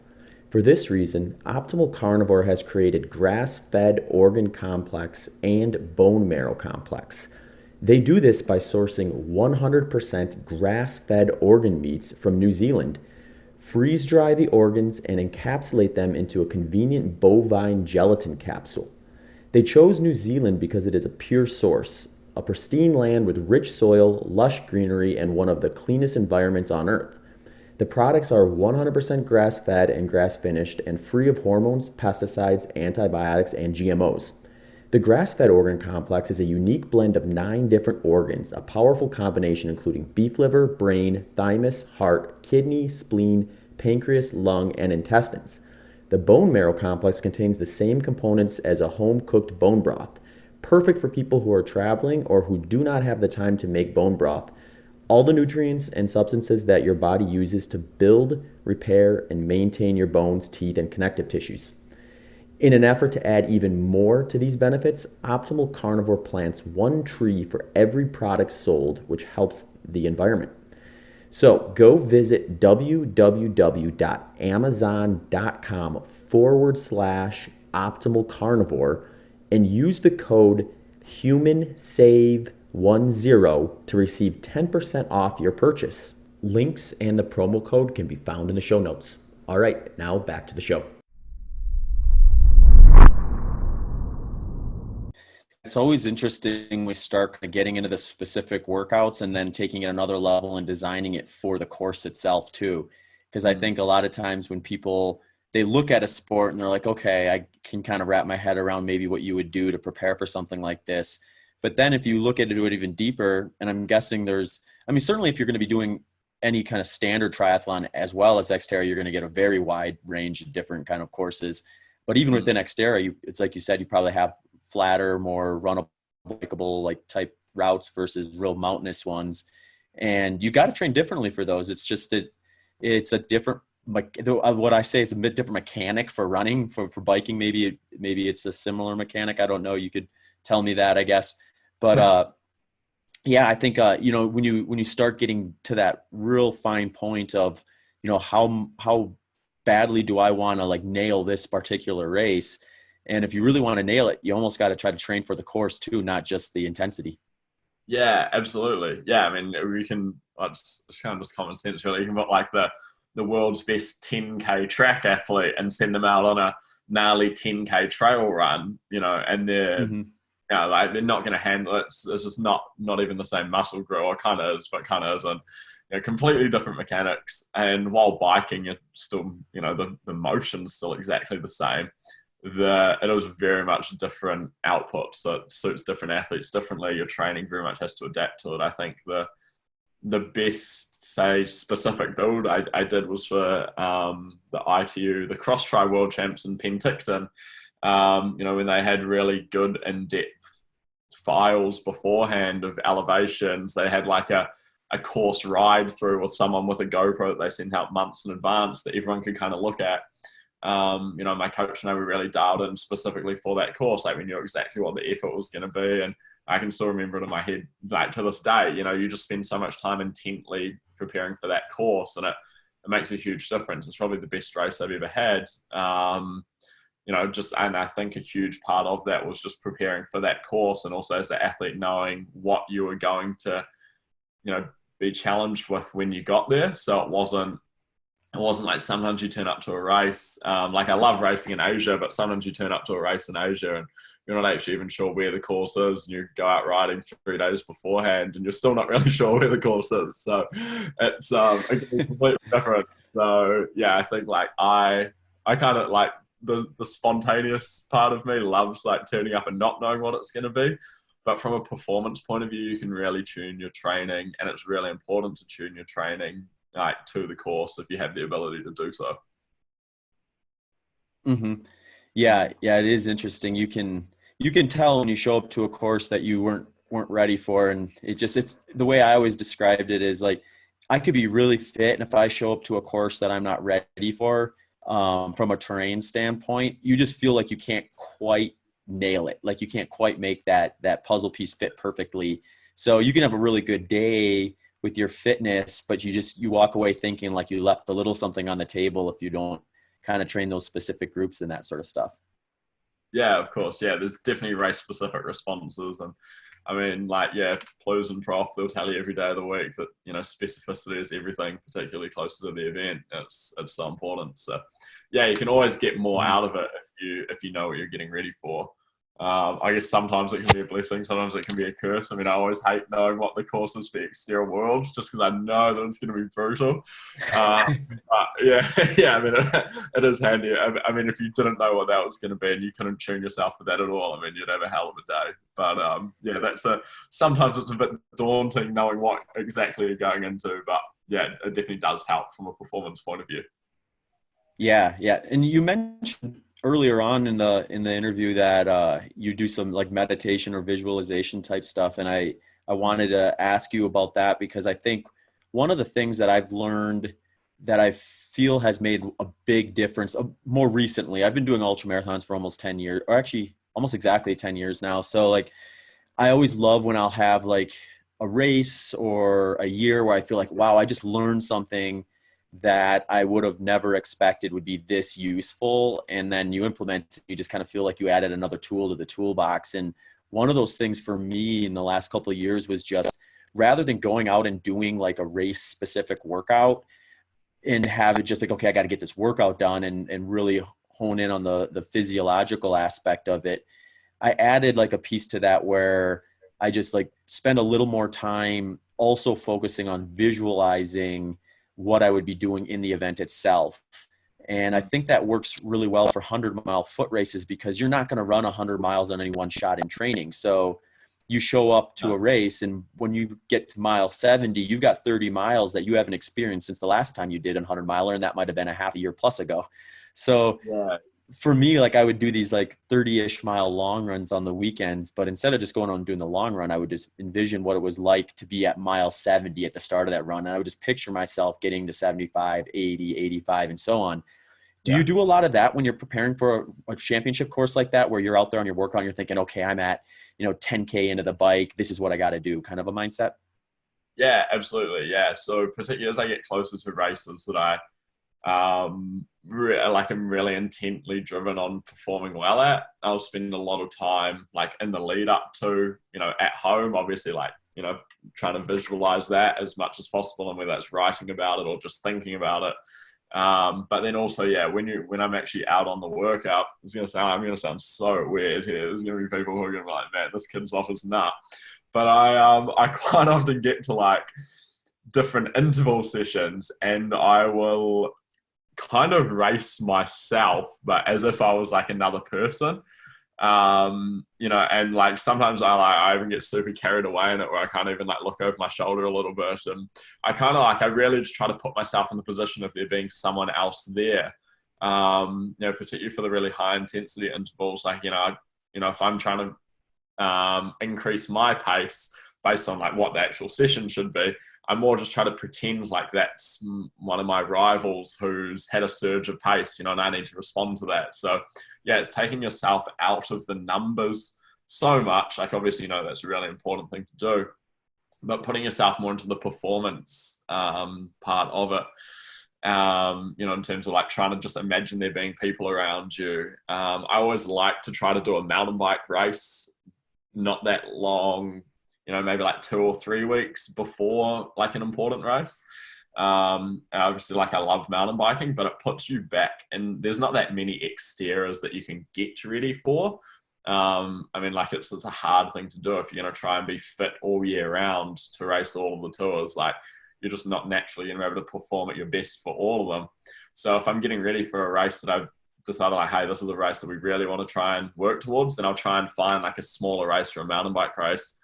For this reason, Optimal Carnivore has created grass-fed organ complex and bone marrow complex. They do this by sourcing 100% grass-fed organ meats from New Zealand, freeze dry the organs, and encapsulate them into a convenient bovine gelatin capsule. They chose New Zealand because it is a pure source, a pristine land with rich soil, lush greenery, and one of the cleanest environments on Earth. The products are 100% grass-fed and grass-finished and free of hormones, pesticides, antibiotics, and GMOs. The grass-fed organ complex is a unique blend of 9 different organs, a powerful combination including beef liver, brain, thymus, heart, kidney, spleen, pancreas, lung, and intestines. The bone marrow complex contains the same components as a home-cooked bone broth, perfect for people who are traveling or who do not have the time to make bone broth. All the nutrients and substances that your body uses to build, repair, and maintain your bones, teeth, and connective tissues. In an effort to add even more to these benefits, Optimal Carnivore plants one tree for every product sold, which helps the environment. So go visit www.amazon.com/optimal carnivore and use the code HUMANSAVE10 to receive 10% off your purchase. Links and the promo code can be found in the show notes. All right, now back to the show. It's always interesting when we start getting into the specific workouts and then taking it another level and designing it for the course itself too. Because I think a lot of times when people, they look at a sport and they're like, okay, I can kind of wrap my head around maybe what you would do to prepare for something like this. But then if you look at it even deeper, and I'm guessing certainly if you're going to be doing any kind of standard triathlon as well as XTERRA, you're going to get a very wide range of different kind of courses. But even within XTERRA, it's like you said, you probably have flatter, more runnable, bikeable like type routes versus real mountainous ones. And you got to train differently for those. It's just it's a different, like what I say is a bit different mechanic for running. For biking, maybe it's a similar mechanic. I don't know. You could tell me that, I guess. But yeah, I think when you start getting to that real fine point of how badly do I want to like nail this particular race. And if you really want to nail it, you almost got to try to train for the course too, not just the intensity. Yeah, absolutely. Yeah, I mean, we can, it's kind of just common sense, really. You can put like the world's best 10K track athlete and send them out on a gnarly 10K trail run, and they're, like they're not going to handle it. It's just not even the same muscle grower. Kind of is, but kind of isn't. Completely different mechanics. And while biking, it's still, the motion's still exactly the same. It was very much different output, so it suits different athletes differently. Your training very much has to adapt to it. I think the best, say, specific build I did was for the ITU, the Cross Tri World Champs in Penticton. When they had really good in-depth files beforehand of elevations, they had like a course ride through with someone with a GoPro that they sent out months in advance that everyone could kind of look at. My coach and I were really dialed in specifically for that course. Like we knew exactly what the effort was going to be. And I can still remember it in my head, like to this day, you just spend so much time intently preparing for that course, and it makes a huge difference. It's probably the best race I've ever had. And I think a huge part of that was just preparing for that course. And also as an athlete, knowing what you were going to, be challenged with when you got there. So it wasn't like sometimes you turn up to a race. Like I love racing in Asia, but sometimes you turn up to a race in Asia and you're not actually even sure where the course is, and you go out riding 3 days beforehand and you're still not really sure where the course is. So it's completely different. So yeah, I think like I kind of like the spontaneous part of me loves like turning up and not knowing what it's going to be. But from a performance point of view, you can really tune your training, and it's really important to tune your training like to the course if you have the ability to do so. Yeah, it is interesting. You can tell when you show up to a course that you weren't ready for, and it's the way I always described it is like I could be really fit, and if I show up to a course that I'm not ready for, from a terrain standpoint, you just feel like you can't quite nail it. Like you can't quite make that puzzle piece fit perfectly. So you can have a really good day with your fitness, but you walk away thinking like you left a little something on the table if you don't kind of train those specific groups and that sort of stuff. Yeah, of course. Yeah, there's definitely race specific responses. And I mean, like, yeah, pros and prof, they'll tell you every day of the week that, specificity is everything, particularly closer to the event. It's so important. So yeah, you can always get more out of it if you know what you're getting ready for. I guess sometimes it can be a blessing, sometimes it can be a curse. I mean, I always hate knowing what the course is for XTERRA Worlds just because I know that it's going to be brutal. But yeah, I mean, it is handy. I mean, if you didn't know what that was going to be and you couldn't tune yourself for that at all, I mean, you'd have a hell of a day. But yeah, sometimes it's a bit daunting knowing what exactly you're going into. But yeah, it definitely does help from a performance point of view. Yeah, yeah. And you mentioned earlier on in the interview that you do some like meditation or visualization type stuff, and I wanted to ask you about that because I think one of the things that I've learned that I feel has made a big difference more recently. I've been doing ultra marathons for almost 10 years, or actually almost exactly 10 years now. So like I always love when I'll have like a race or a year where I feel like, wow, I just learned something that I would have never expected would be this useful. And then you implement, you just kind of feel like you added another tool to the toolbox. And one of those things for me in the last couple of years was just rather than going out and doing like a race specific workout and have it just like, okay, I got to get this workout done and really hone in on the physiological aspect of it. I added like a piece to that where I just like spend a little more time also focusing on visualizing what I would be doing in the event itself. And I think that works really well for 100-mile foot races because you're not going to run 100 miles on any one shot in training. So you show up to a race, and when you get to mile 70, you've got 30 miles that you haven't experienced since the last time you did a 100-miler, and that might have been a half a year plus ago. So Yeah. for me, like I would do these like 30-ish mile long runs on the weekends, but instead of just going on and doing the long run, I would just envision what it was like to be at mile 70 at the start of that run. And I would just picture myself getting to 75, 80, 85, and so on. Do Yeah. you do a lot of that when you're preparing for a championship course like that, where you're out there on your workout and you're thinking, okay, I'm at, 10K into the bike. This is what I got to do, kind of a mindset? Yeah, absolutely. Yeah. So particularly as I get closer to races that like I'm really intently driven on performing well at, I'll spend a lot of time like in the lead up to, at home, obviously like, trying to visualize that as much as possible, and whether that's writing about it or just thinking about it. But then also, yeah, when I'm actually out on the workout, I'm gonna sound so weird here. There's gonna be people who are gonna be like, man, this kid's off his nut. But I quite often get to like different interval sessions, and I will kind of race myself, but as if I was like another person. And like sometimes I even get super carried away in it where I can't even like look over my shoulder a little bit. And I really just try to put myself in the position of there being someone else there. Particularly for the really high intensity intervals, like, if I'm trying to increase my pace based on like what the actual session should be, I more just try to pretend like that's one of my rivals who's had a surge of pace, and I need to respond to that. So yeah, it's taking yourself out of the numbers so much. Like obviously, that's a really important thing to do, but putting yourself more into the performance part of it. In terms of like trying to just imagine there being people around you. I always like to try to do a mountain bike race, not that long, maybe like 2 or 3 weeks before like an important race. Obviously, like I love mountain biking, but it puts you back, and there's not that many XTERRAs that you can get ready for. Like it's a hard thing to do if you're going to try and be fit all year round to race all of the tours. Like you're just not naturally going to be able to perform at your best for all of them. So if I'm getting ready for a race that I've decided like, hey, this is a race that we really want to try and work towards, then I'll try and find like a smaller race or a mountain bike race,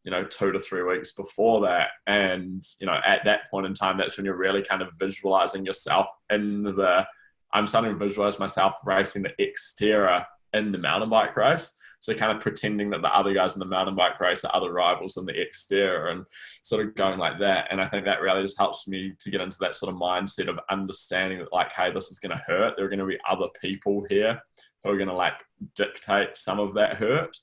2 to 3 weeks before that. And, at that point in time, that's when you're really kind of visualizing yourself I'm starting to visualize myself racing the XTERRA in the mountain bike race. So kind of pretending that the other guys in the mountain bike race are other rivals in the XTERRA and sort of going like that. And I think that really just helps me to get into that sort of mindset of understanding that like, hey, this is going to hurt. There are going to be other people here who are going to like dictate some of that hurt.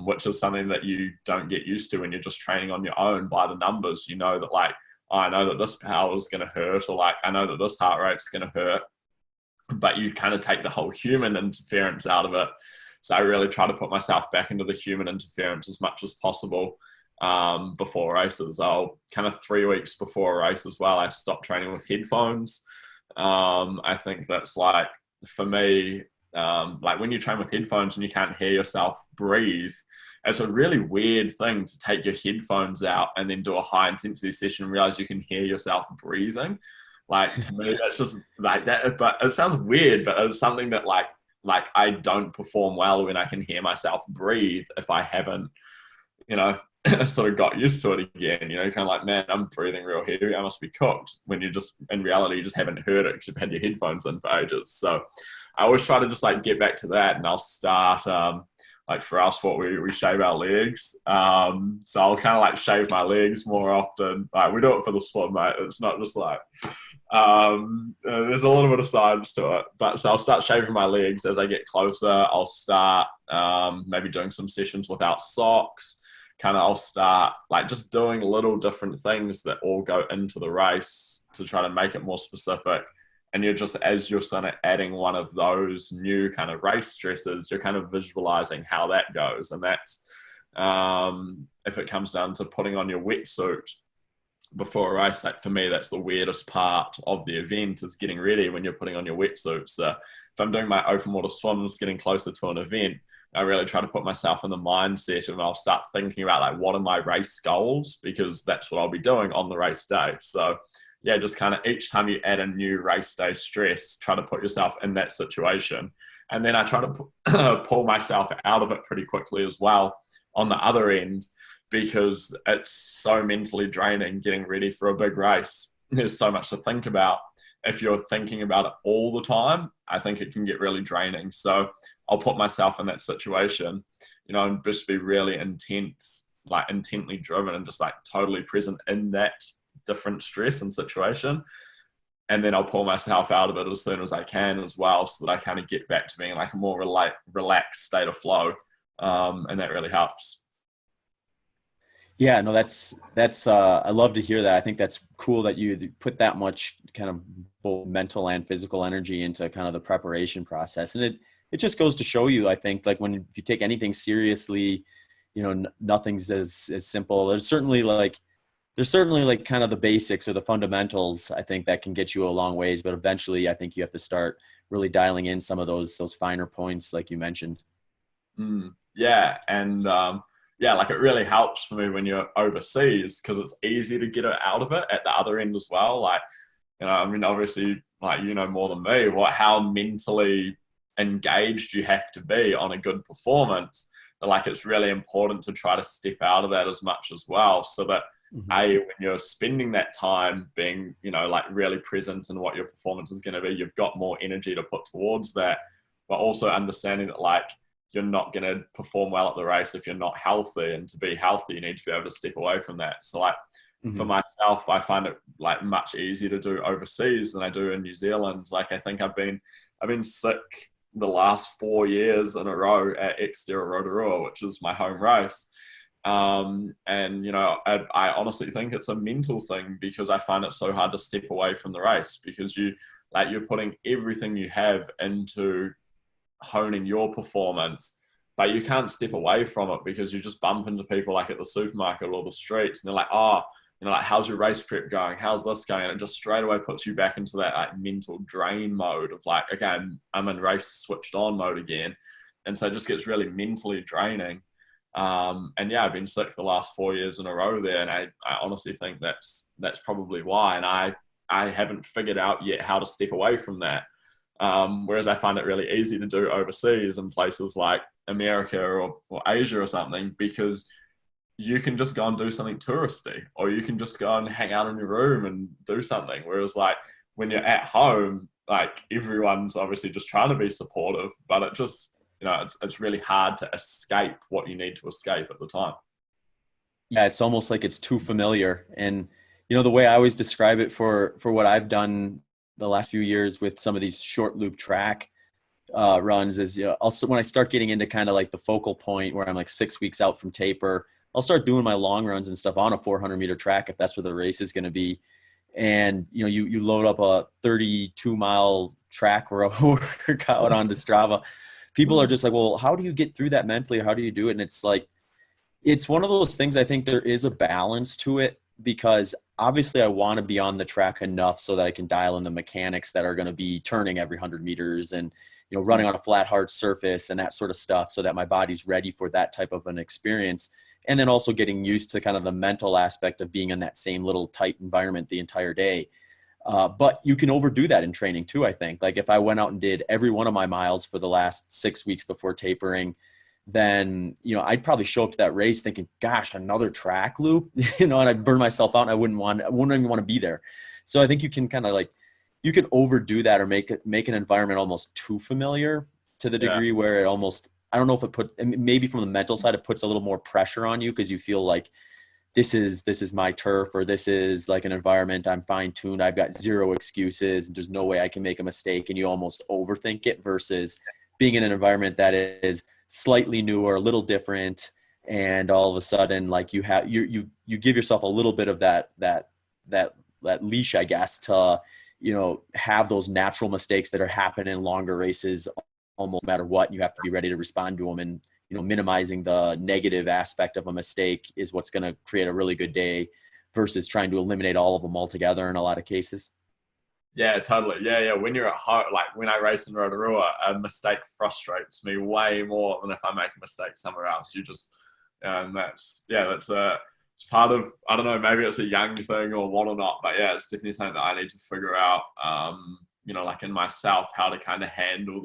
Which is something that you don't get used to when you're just training on your own by the numbers. You know that like, I know that this power is going to hurt, or like, I know that this heart rate's going to hurt, but you kind of take the whole human interference out of it. So I really try to put myself back into the human interference as much as possible before races. I'll kind of 3 weeks before a race as well, I stop training with headphones. I think that's like, for me, like when you train with headphones and you can't hear yourself breathe, it's a really weird thing to take your headphones out and then do a high intensity session and realize you can hear yourself breathing. Like to me, that's just like that. But it sounds weird, but it's something that like I don't perform well when I can hear myself breathe if I haven't, sort of got used to it again. You know, kind of like, man, I'm breathing real heavy. I must be cooked. When you just, in reality, you just haven't heard it because you've had your headphones in for ages. So I always try to just like get back to that, and I'll start like for our sport, we shave our legs. So I'll kind of like shave my legs more often. Like we do it for the swim, mate. It's not just like, there's a little bit of science to it. But so I'll start shaving my legs as I get closer. I'll start maybe doing some sessions without socks. I'll start like just doing little different things that all go into the race to try to make it more specific. And you're just, as you're sort of adding one of those new kind of race stresses, you're kind of visualizing how that goes. And that's, if it comes down to putting on your wetsuit before a race, like for me, that's the weirdest part of the event, is getting ready when you're putting on your wetsuit. So if I'm doing my open water swims, getting closer to an event, I really try to put myself in the mindset, and I'll start thinking about like, what are my race goals? Because that's what I'll be doing on the race day. So yeah, just kind of each time you add a new race day stress, try to put yourself in that situation. And then I try to pull myself out of it pretty quickly as well on the other end, because it's so mentally draining getting ready for a big race. There's so much to think about. If you're thinking about it all the time, I think it can get really draining. So I'll put myself in that situation, you know, and just be really intense, like intently driven and just like totally present in that different stress and situation. And then I'll pull myself out of it as soon as I can as well, so that I kind of get back to being like a more relaxed state of flow. And that really helps. Yeah, no, that's I love to hear that. I think that's cool that you put that much kind of both mental and physical energy into kind of the preparation process. And it just goes to show you, I think, like if you take anything seriously, you know, nothing's as simple. There's certainly like kind of the basics or the fundamentals, I think, that can get you a long ways, but eventually I think you have to start really dialing in some of those finer points like you mentioned. Yeah. And yeah, like it really helps for me when you're overseas, because it's easy to get it out of it at the other end as well. Like, you know, I mean, obviously, like, you know more than me how mentally engaged you have to be on a good performance. But like, it's really important to try to step out of that as much as well, so that when you're spending that time being, you know, like really present in what your performance is going to be, you've got more energy to put towards that. But also understanding that like, you're not going to perform well at the race if you're not healthy, and to be healthy, you need to be able to step away from that. So like, for myself, I find it like much easier to do overseas than I do in New Zealand. Like, I think I've been sick the last 4 years in a row at XTERRA World Tour, which is my home race. And you know, I honestly think it's a mental thing, because I find it so hard to step away from the race, because you're putting everything you have into honing your performance, but you can't step away from it, because you just bump into people like at the supermarket or the streets, and they're like, oh, you know, like, how's your race prep going? How's this going? And it just straight away puts you back into that like mental drain mode of like, okay, I'm in race switched on mode again. And so it just gets really mentally draining. And yeah, I've been sick for the last 4 years in a row there. And I honestly think that's probably why. And I haven't figured out yet how to step away from that. Whereas I find it really easy to do overseas in places like America or Asia or something, because you can just go and do something touristy, or you can just go and hang out in your room and do something. Whereas like when you're at home, like everyone's obviously just trying to be supportive, but it just, you know, it's really hard to escape what you need to escape at the time. Yeah, it's almost like it's too familiar. And, you know, the way I always describe it for what I've done the last few years with some of these short loop track runs is, you know, also when I start getting into kind of like the focal point where I'm like 6 weeks out from taper, I'll start doing my long runs and stuff on a 400-meter track if that's where the race is going to be. And, you know, you load up a 32-mile track workout onto Strava. People are just like, well, how do you get through that mentally? Or how do you do it? And it's like, it's one of those things. I think there is a balance to it, because obviously I want to be on the track enough so that I can dial in the mechanics that are going to be turning every 100 meters and, you know, running on a flat, hard surface and that sort of stuff, so that my body's ready for that type of an experience. And then also getting used to kind of the mental aspect of being in that same little tight environment the entire day. But you can overdo that in training too, I think. Like if I went out and did every one of my miles for the last 6 weeks before tapering, then, you know, I'd probably show up to that race thinking, gosh, another track loop, you know, and I'd burn myself out and I wouldn't even want to be there. So I think you can kind of like, you can overdo that or make an environment almost too familiar to the Yeah. degree where it almost, I don't know if it put, maybe from the mental side, it puts a little more pressure on you because you feel like this is my turf, or this is like an environment I'm fine tuned. I've got zero excuses and there's no way I can make a mistake. And you almost overthink it versus being in an environment that is slightly newer, a little different. And all of a sudden, like you give yourself a little bit of that leash, I guess, to, you know, have those natural mistakes that are happening in longer races almost no matter what. You have to be ready to respond to them. And, you know, minimizing the negative aspect of a mistake is what's going to create a really good day versus trying to eliminate all of them altogether in a lot of cases. Yeah, totally. Yeah, yeah. When you're at home, like when I race in Rotorua, a mistake frustrates me way more than if I make a mistake somewhere else. You just, and that's it's part of, I don't know, maybe it's a young thing or what or not, but yeah, it's definitely something that I need to figure out, you know, like in myself, how to kind of handle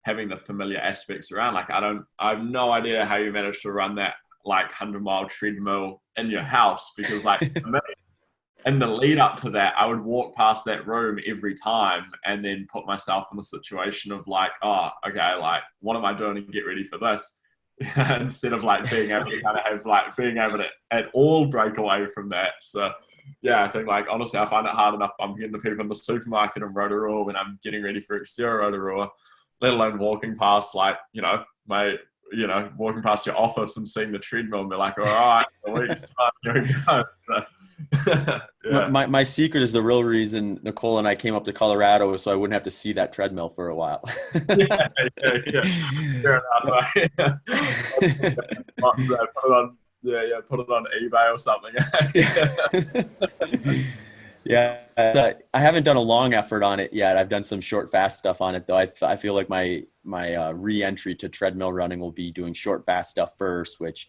having the familiar aspects around. Like, I have no idea how you manage to run that like 100-mile treadmill in your house because like for me, in the lead up to that, I would walk past that room every time and then put myself in the situation of like, oh, okay, like, what am I doing to get ready for this? Instead of like being able to kind of have like being able to at all break away from that. So yeah, I think like honestly, I find it hard enough bumping into people in the supermarket in Rotorua when I'm getting ready for XTERRA Rotorua, let alone walking past like, walking past your office and seeing the treadmill and be like, all right, the week's fun, here we go. So, yeah. My secret is the real reason Nicole and I came up to Colorado was so I wouldn't have to see that treadmill for a while. Yeah. Fair enough. Put it on eBay or something. Yeah, I haven't done a long effort on it yet. I've done some short, fast stuff on it though. I feel like my re-entry to treadmill running will be doing short, fast stuff first, which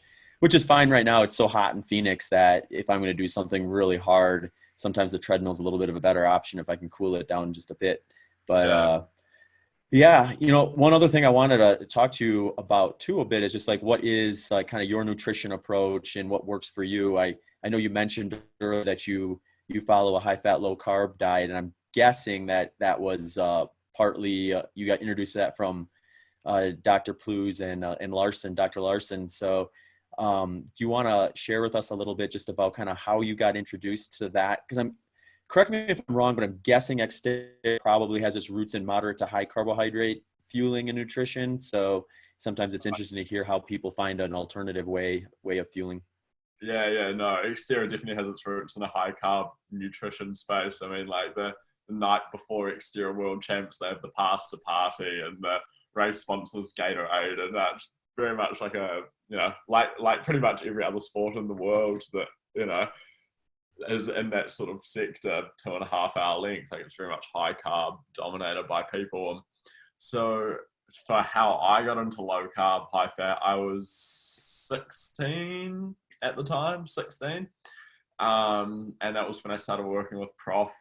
is fine right now. It's so hot in Phoenix that if I'm going to do something really hard, sometimes the treadmill is a little bit of a better option if I can cool it down just a bit. But yeah, you know, one other thing I wanted to talk to you about too a bit is just like what is like kind of your nutrition approach and what works for you. I know you mentioned earlier that you follow a high fat, low carb diet, and I'm guessing that was partly you got introduced to that from Dr. Plews and Larson, Dr. Larson. So do you want to share with us a little bit just about kind of how you got introduced to that? Because correct me if I'm wrong, but I'm guessing XTERRA probably has its roots in moderate to high carbohydrate fueling and nutrition. So sometimes it's interesting to hear how people find an alternative way of fueling. Yeah, no, XTERRA definitely has its roots in a high carb nutrition space. I mean, like the night before XTERRA World Champs, they have the pasta party and the race sponsors Gatorade, and that's very much like a, you know, like pretty much every other sport in the world that, you know, is in that sort of sector, 2.5 hour length. Like it's very much high carb dominated by people. And so for how I got into low carb, high fat, I was 16 at the time, 16. And that was when I started working with Professor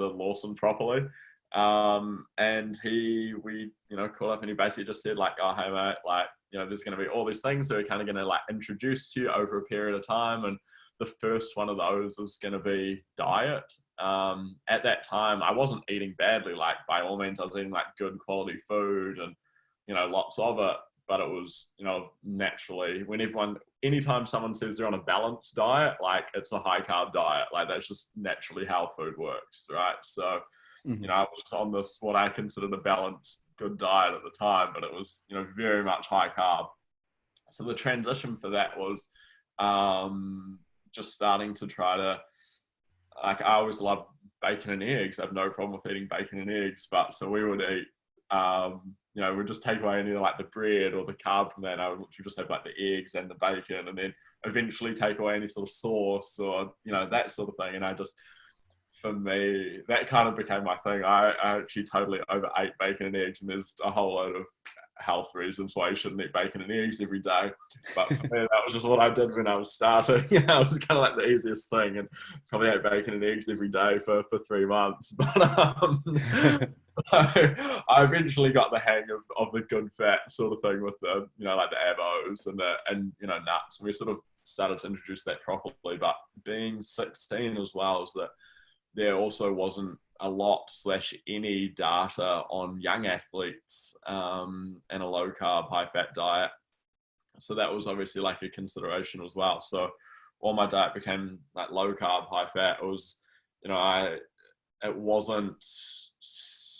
Larson properly. And we, you know, caught up and he basically just said like, oh, hey mate, like, you know, there's going to be all these things that we're kind of going to like introduce to you over a period of time. And the first one of those is going to be diet. At that time, I wasn't eating badly. Like by all means, I was eating like good quality food and, you know, lots of it. But it was, you know, naturally anytime someone says they're on a balanced diet, like it's a high carb diet, like that's just naturally how food works, right? So, you know, I was just on this, what I considered a balanced, good diet at the time, but it was, you know, very much high carb. So the transition for that was just starting to try to, like, I always loved bacon and eggs. I have no problem with eating bacon and eggs, but so we would eat, you know, we'd just take away any like the bread or the carb from that, and I would literally just have like the eggs and the bacon, and then eventually take away any sort of sauce or, you know, that sort of thing. And I just, for me, that kind of became my thing. I actually totally overate bacon and eggs, and there's a whole load of health reasons why you shouldn't eat bacon and eggs every day. But for me, that was just what I did when I was starting. It was kind of like the easiest thing, and probably ate bacon and eggs every day for 3 months. But so I eventually got the hang of the good fat sort of thing with the, like the abos and nuts. We sort of started to introduce that properly. But being 16 as well, is that there also wasn't a lot / any data on young athletes and a low carb, high fat diet. So that was obviously like a consideration as well. So all my diet became like low carb, high fat. It was, it wasn't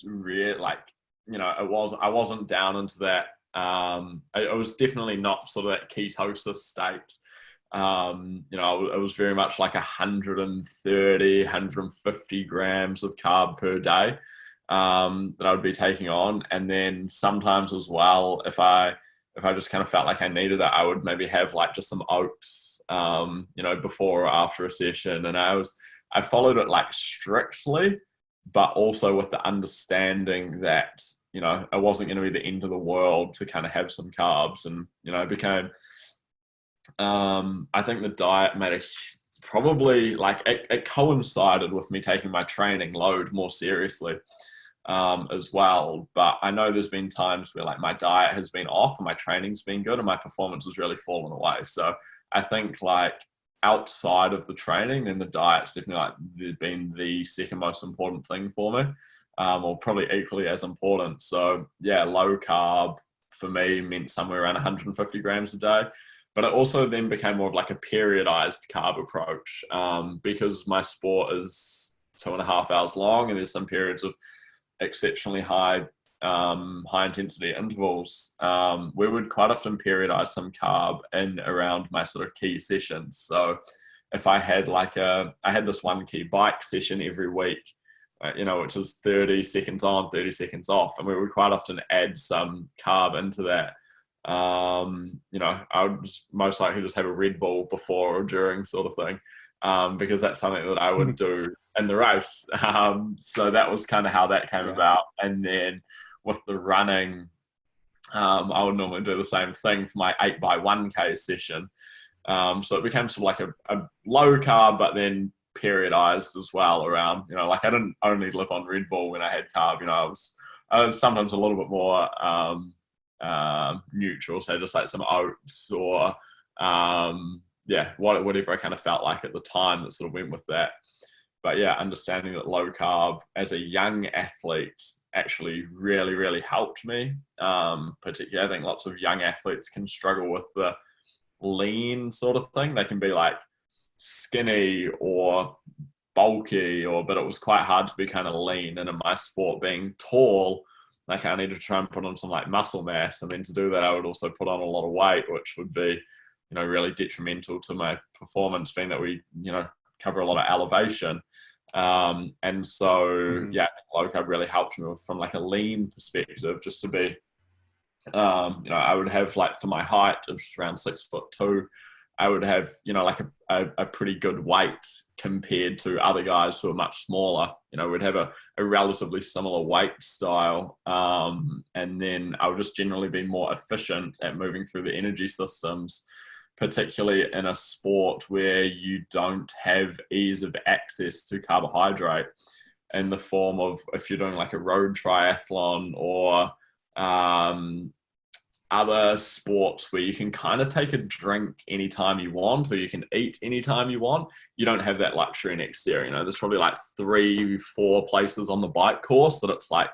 real, like, I wasn't down into that. It was definitely not sort of that ketosis state. It was very much like 130, 150 grams of carb per day that I would be taking on. And then sometimes as well, if I just kind of felt like I needed it, I would maybe have like just some oats, before or after a session. And I followed it like strictly, but also with the understanding that, it wasn't going to be the end of the world to kind of have some carbs. And, it became, I think the diet made probably like it coincided with me taking my training load more seriously as well. But I know there's been times where like my diet has been off and my training's been good and my performance has really fallen away. So I think like outside of the training, then the diet's definitely like been the second most important thing for me, or probably equally as important. So yeah, low carb for me meant somewhere around 150 grams a day. But it also then became more of like a periodized carb approach, because my sport is 2.5 hours long and there's some periods of exceptionally high intensity intervals. We would quite often periodize some carb in around my sort of key sessions. So if I had I had this one key bike session every week, which is 30 seconds on, 30 seconds off. And we would quite often add some carb into that. I would most likely just have a Red Bull before or during sort of thing, because that's something that I would do in the race. So that was kind of how that came about. And then with the running, I would normally do the same thing for my 8x1K session. So it became sort of like a low carb, but then periodized as well around, like I didn't only live on Red Bull when I had carb. I was sometimes a little bit more neutral, so just like some oats or whatever I kind of felt like at the time that sort of went with that. But yeah, understanding that low carb as a young athlete actually really, really helped me. Particularly, I think lots of young athletes can struggle with the lean sort of thing. They can be like skinny or bulky, but it was quite hard to be kind of lean. And in my sport, being tall, like I needed to try and put on some like muscle mass, and then to do that I would also put on a lot of weight, which would be really detrimental to my performance, being that we cover a lot of elevation, and so low carb really helped me from like a lean perspective, just to be I would have, like, for my height of around 6'2", I would have like a pretty good weight compared to other guys who are much smaller. We'd have a relatively similar weight style, and then I would just generally be more efficient at moving through the energy systems, particularly in a sport where you don't have ease of access to carbohydrate in the form of, if you're doing like a road triathlon or other sports where you can kind of take a drink anytime you want, or you can eat anytime you want. You don't have that luxury in XTERRA. There's probably like 3-4 places on the bike course that it's like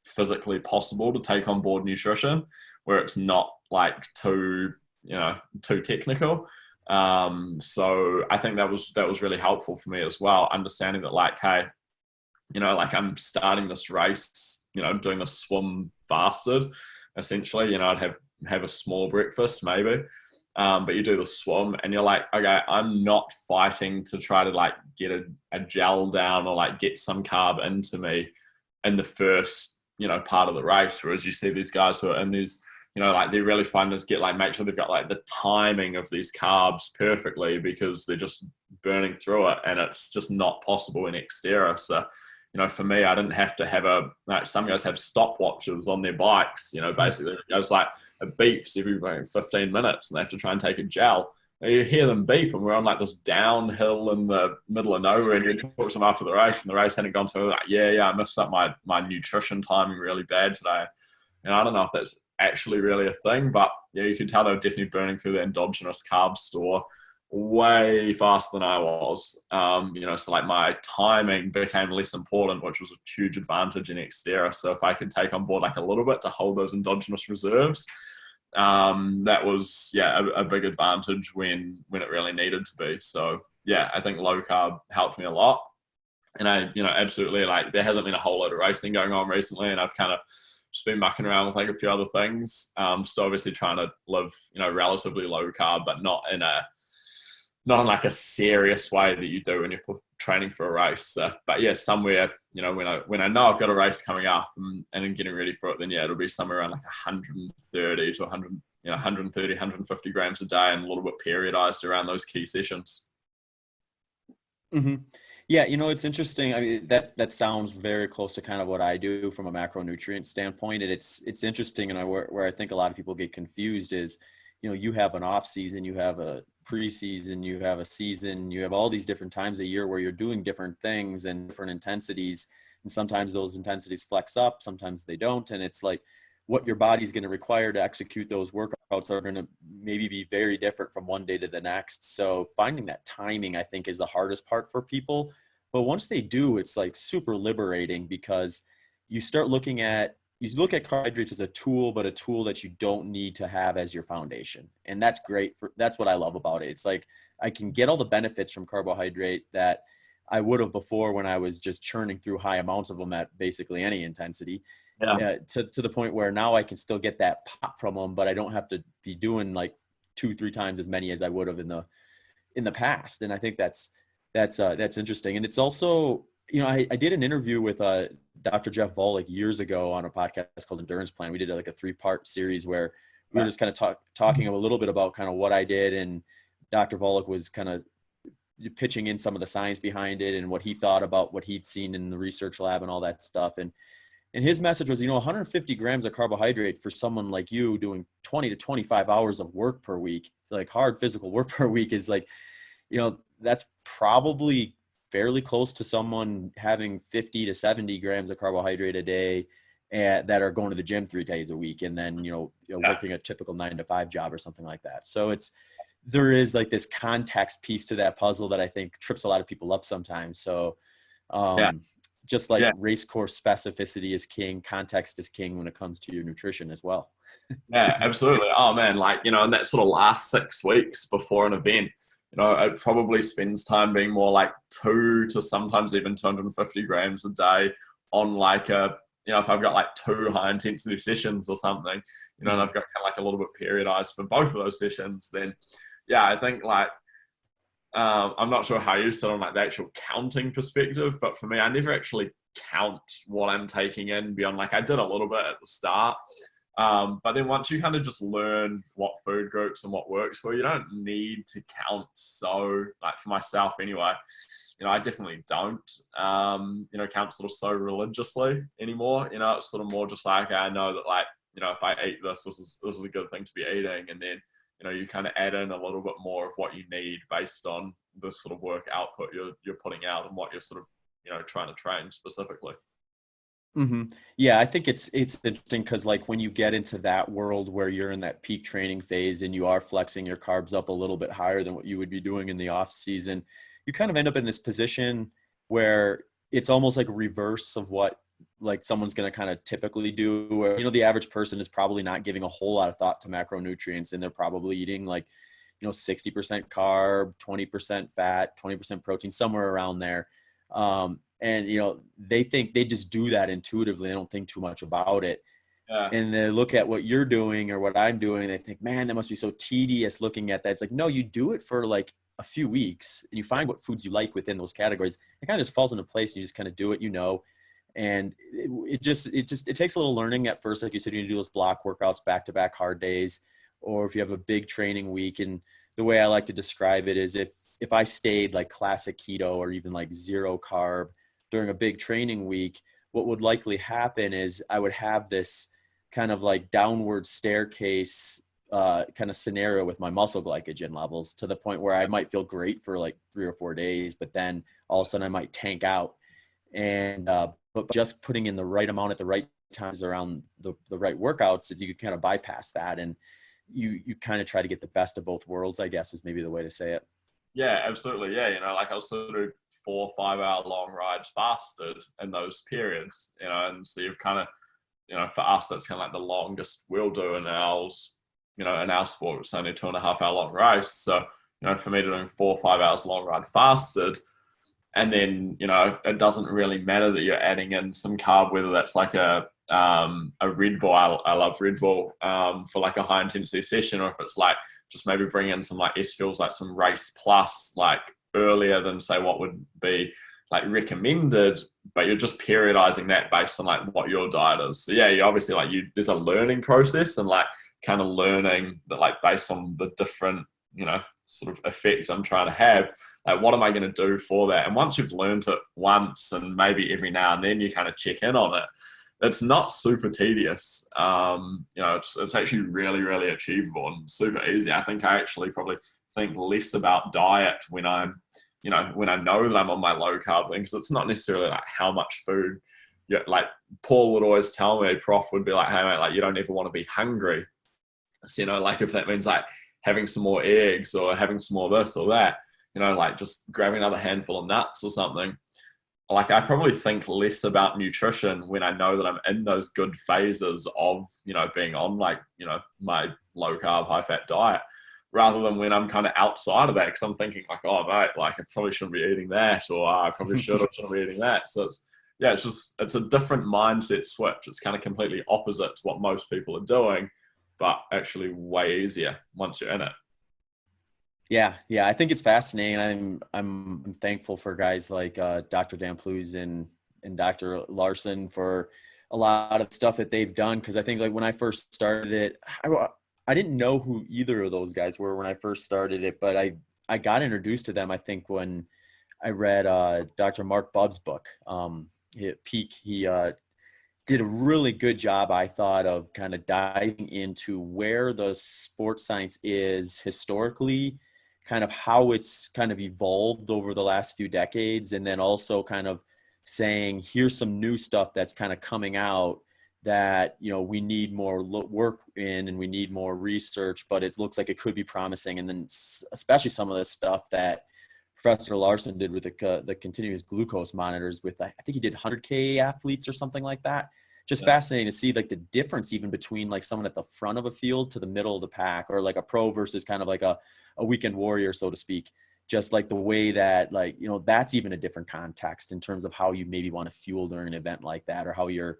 physically possible to take on board nutrition, where it's not like too technical. So I think that was really helpful for me as well, understanding that, like, hey, like I'm starting this race, doing the swim fasted, essentially. I'd have a small breakfast maybe, but you do the swim and you're like, okay, I'm not fighting to try to like get a gel down or like get some carb into me in the first part of the race. Whereas you see these guys who are in these, like they're really fun to get, like, make sure they've got like the timing of these carbs perfectly, because they're just burning through it, and it's just not possible in XTERRA. So for me, I didn't have to have like some guys have stopwatches on their bikes, basically it goes like, it beeps every 15 minutes and they have to try and take a gel. And you hear them beep and we're on like this downhill in the middle of nowhere, and you talk to them after the race and the race hadn't gone to, like, I messed up my nutrition timing really bad today. And I don't know if that's actually really a thing, but you can tell they were definitely burning through the endogenous carb store way faster than I was. So like my timing became less important, which was a huge advantage in XTERRA. So if I could take on board like a little bit to hold those endogenous reserves, that was a big advantage when it really needed to be. So I think low carb helped me a lot. And I absolutely, like, there hasn't been a whole lot of racing going on recently, and I've kind of just been mucking around with like a few other things. Still obviously trying to live relatively low carb, but not in like a serious way that you do when you're training for a race. But somewhere, when I know I've got a race coming up and I'm getting ready for it, then it'll be somewhere around like 130 to 100, 130, 150 grams a day, and a little bit periodized around those key sessions. Mm-hmm. Yeah, it's interesting. I mean, that sounds very close to kind of what I do from a macronutrient standpoint. And it's interesting, and where I think a lot of people get confused is, you have an off season, you have a preseason, you have a season, you have all these different times a year where you're doing different things and different intensities. And sometimes those intensities flex up, sometimes they don't. And it's like what your body's going to require to execute those workouts are going to maybe be very different from one day to the next. So finding that timing, I think, is the hardest part for people. But once they do, it's like super liberating, because you look at carbohydrates as a tool, but a tool that you don't need to have as your foundation. And that's great. That's what I love about it. It's like I can get all the benefits from carbohydrate that I would have before when I was just churning through high amounts of them at basically any intensity. To the point where now I can still get that pop from them, but I don't have to be doing like 2-3 times as many as I would have in the past. And I think that's interesting. And it's also, I did an interview with Dr. Jeff Volek years ago on a podcast called Endurance Plan. We did like a 3-part series where we were just kind of talking a little bit about kind of what I did, and Dr. Volek was kind of pitching in some of the science behind it and what he thought about what he'd seen in the research lab and all that stuff. And his message was, 150 grams of carbohydrate for someone like you doing 20 to 25 hours of work per week, like hard physical work per week, is like, that's probably fairly close to someone having 50 to 70 grams of carbohydrate a day that are going to the gym 3 days a week. And then, working a typical 9-to-5 job or something like that. So there is like this context piece to that puzzle that I think trips a lot of people up sometimes. So, just like race course specificity is king, context is king when it comes to your nutrition as well. Yeah, absolutely. Oh man, like, in that sort of last 6 weeks before an event, it probably spends time being more like 2 to sometimes even 250 grams a day on like if I've got like 2 high intensity sessions or something, and I've got kind of like a little bit periodized for both of those sessions, then I think like, I'm not sure how you sit on like the actual counting perspective, but for me, I never actually count what I'm taking in beyond, like, I did a little bit at the start. But then once you kind of just learn what food groups and what works for you, you don't need to count. So, like, for myself anyway, I definitely don't, count sort of so religiously anymore. It's sort of more just like, I know that, like, if I eat this is a good thing to be eating. And then, you kind of add in a little bit more of what you need based on the sort of work output you're putting out and what you're sort of, trying to train specifically. Mm-hmm. Yeah, I think it's interesting because, like, when you get into that world where you're in that peak training phase and you are flexing your carbs up a little bit higher than what you would be doing in the off season, you kind of end up in this position where it's almost like reverse of what like someone's going to kind of typically do, where, the average person is probably not giving a whole lot of thought to macronutrients, and they're probably eating like, 60% carb, 20% fat, 20% protein, somewhere around there. And, they think they just do that intuitively. They don't think too much about it. Yeah. And they look at what you're doing or what I'm doing, and they think, man, that must be so tedious looking at that. It's like, no, you do it for like a few weeks and you find what foods you like within those categories. It kind of just falls into place, and you just kind of do it, and it takes a little learning at first. Like you said, you do those block workouts, back-to-back hard days, or if you have a big training week. And the way I like to describe it is if I stayed like classic keto or even like zero carb during a big training week, what would likely happen is I would have this kind of like downward staircase kind of scenario with my muscle glycogen levels, to the point where I might feel great for like 3 or 4 days, but then all of a sudden I might tank out. And but just putting in the right amount at the right times around the right workouts, is you can kind of bypass that, and you kind of try to get the best of both worlds, I guess, is maybe the way to say it. Yeah, absolutely. Yeah, like I'll sort of do 4 or 5 hour long rides fasted in those periods, and so you've kind of, for us, that's kind of like the longest we'll do in ours, in our sport. It's only 2.5 hour long race. So, for me to do 4 or 5 hours long ride fasted, and then, it doesn't really matter that you're adding in some carb, whether that's like a Red Bull. I love Red Bull for like a high intensity session, or if it's like just maybe bring in some like S fuels, like some Race Plus, like earlier than say what would be like recommended, but you're just periodizing that based on like what your diet is. So yeah, you obviously like there's a learning process, and like kind of learning that like based on the different, sort of effects I'm trying to have, like what am I going to do for that? And once you've learned it once, and maybe every now and then you kind of check in on it, it's not super tedious. It's actually really, really achievable and super easy. I think I actually probably think less about diet when I'm, when I know that I'm on my low carb thing, because it's not necessarily like how much food. Like Paul would always tell me, Prof would be like, hey mate, like you don't ever want to be hungry. So, like if that means like having some more eggs or having some more this or that, like just grabbing another handful of nuts or something. Like I probably think less about nutrition when I know that I'm in those good phases of, being on like, my low carb, high fat diet, rather than when I'm kind of outside of that, because I'm thinking like, oh mate, like I probably shouldn't be eating that, or I probably should or shouldn't be eating that. So it's a different mindset switch. It's kind of completely opposite to what most people are doing, but actually way easier once you're in it. Yeah, I think it's fascinating. I'm thankful for guys like Dr. Dan Plews and Dr. Larson for a lot of stuff that they've done, because I think like when I first started it, I didn't know who either of those guys were when I first started it, but I got introduced to them, I think, when I read Dr. Mark Bubb's book, Peak. He did a really good job, I thought, of kind of diving into where the sports science is historically, kind of how it's kind of evolved over the last few decades, and then also kind of saying, here's some new stuff that's kind of coming out that, we need more work in, and we need more research, but it looks like it could be promising. And then especially some of the stuff that Professor Larson did with the continuous glucose monitors with, I think he did 100K athletes or something like that. Just fascinating to see like the difference even between like someone at the front of a field to the middle of the pack, or like a pro versus kind of like a weekend warrior, so to speak. Just like the way that like, that's even a different context in terms of how you maybe want to fuel during an event like that, or how your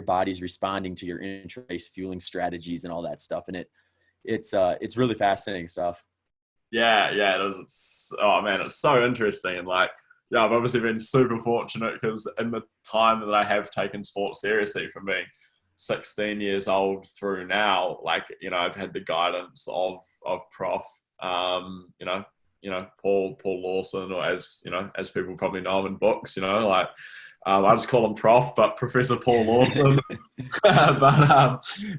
body's responding to your intra-race fueling strategies and all that stuff. And it's really fascinating stuff. Yeah, it is. It's so interesting. And like, yeah, I've obviously been super fortunate, because in the time that I have taken sports seriously, from being 16 years old through now, like, I've had the guidance of Prof, Paul Larson, or as people probably know him in books, like, I just call him Prof, but Professor Paul Larson.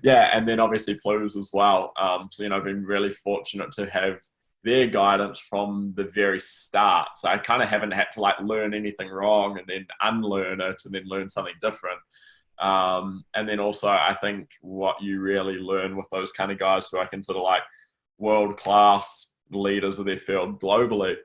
Yeah, and then obviously Plews as well. So, I've been really fortunate to have their guidance from the very start. So I kind of haven't had to like learn anything wrong and then unlearn it and then learn something different. And then also I think what you really learn with those kind of guys who I consider like world-class leaders of their field globally,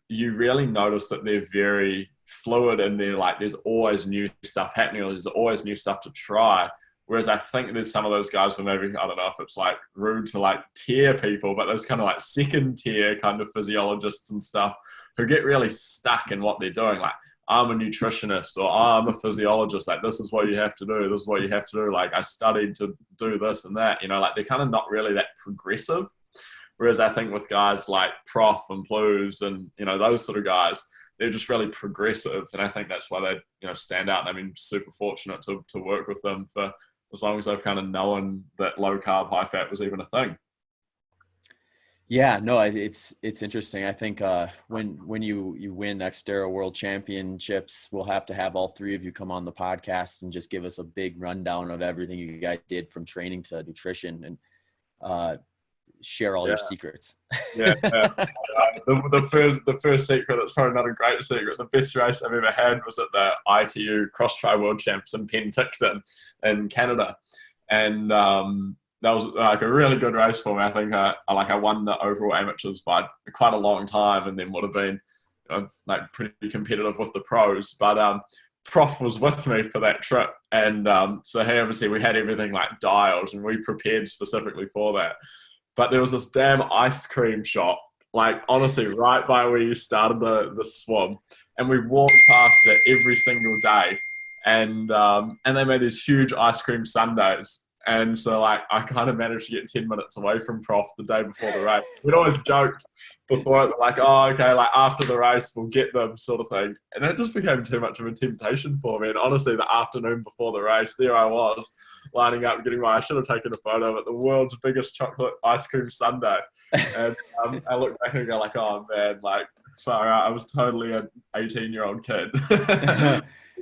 you really notice that they're very fluid, and they're like, there's always new stuff happening, or there's always new stuff to try. Whereas I think there's some of those guys who maybe, I don't know if it's like rude to like tier people, but those kind of like second tier kind of physiologists and stuff who get really stuck in what they're doing. Like, I'm a nutritionist, or I'm a physiologist. Like, this is what you have to do. This is what you have to do. Like, I studied to do this and that, like they're kind of not really that progressive. Whereas I think with guys like Prof and Plews and, those sort of guys, they're just really progressive. And I think that's why they, stand out. And I've been super fortunate to work with them for as long as I've kind of known that low carb, high fat was even a thing. Yeah, no, it's interesting. I think when you win XTERRA World Championships, we'll have to have all three of you come on the podcast and just give us a big rundown of everything you guys did from training to nutrition, and share all Yeah. your secrets. Yeah, the first secret, it's probably not a great secret. The best race I've ever had was at the ITU Cross Tri World Champs in Penticton in Canada, and that was like a really good race for me. I think I won the overall amateurs by quite a long time, and then would have been like pretty competitive with the pros. But Prof was with me for that trip, and so he obviously we had everything like dialed, and we prepared specifically for that. But there was this damn ice cream shop, like honestly, right by where you started the swim, and we walked past it every single day, and they made these huge ice cream sundaes, and so like I kind of managed to get 10 minutes away from Prof the day before the race. We'd always joked before it, like, oh, okay, like after the race we'll get them, sort of thing, and it just became too much of a temptation for me. And honestly, the afternoon before the race, there I was, lining up, getting I should have taken a photo of it, the world's biggest chocolate ice cream sundae. And I look back and go like, oh man, like, sorry, I was totally an 18-year-old kid.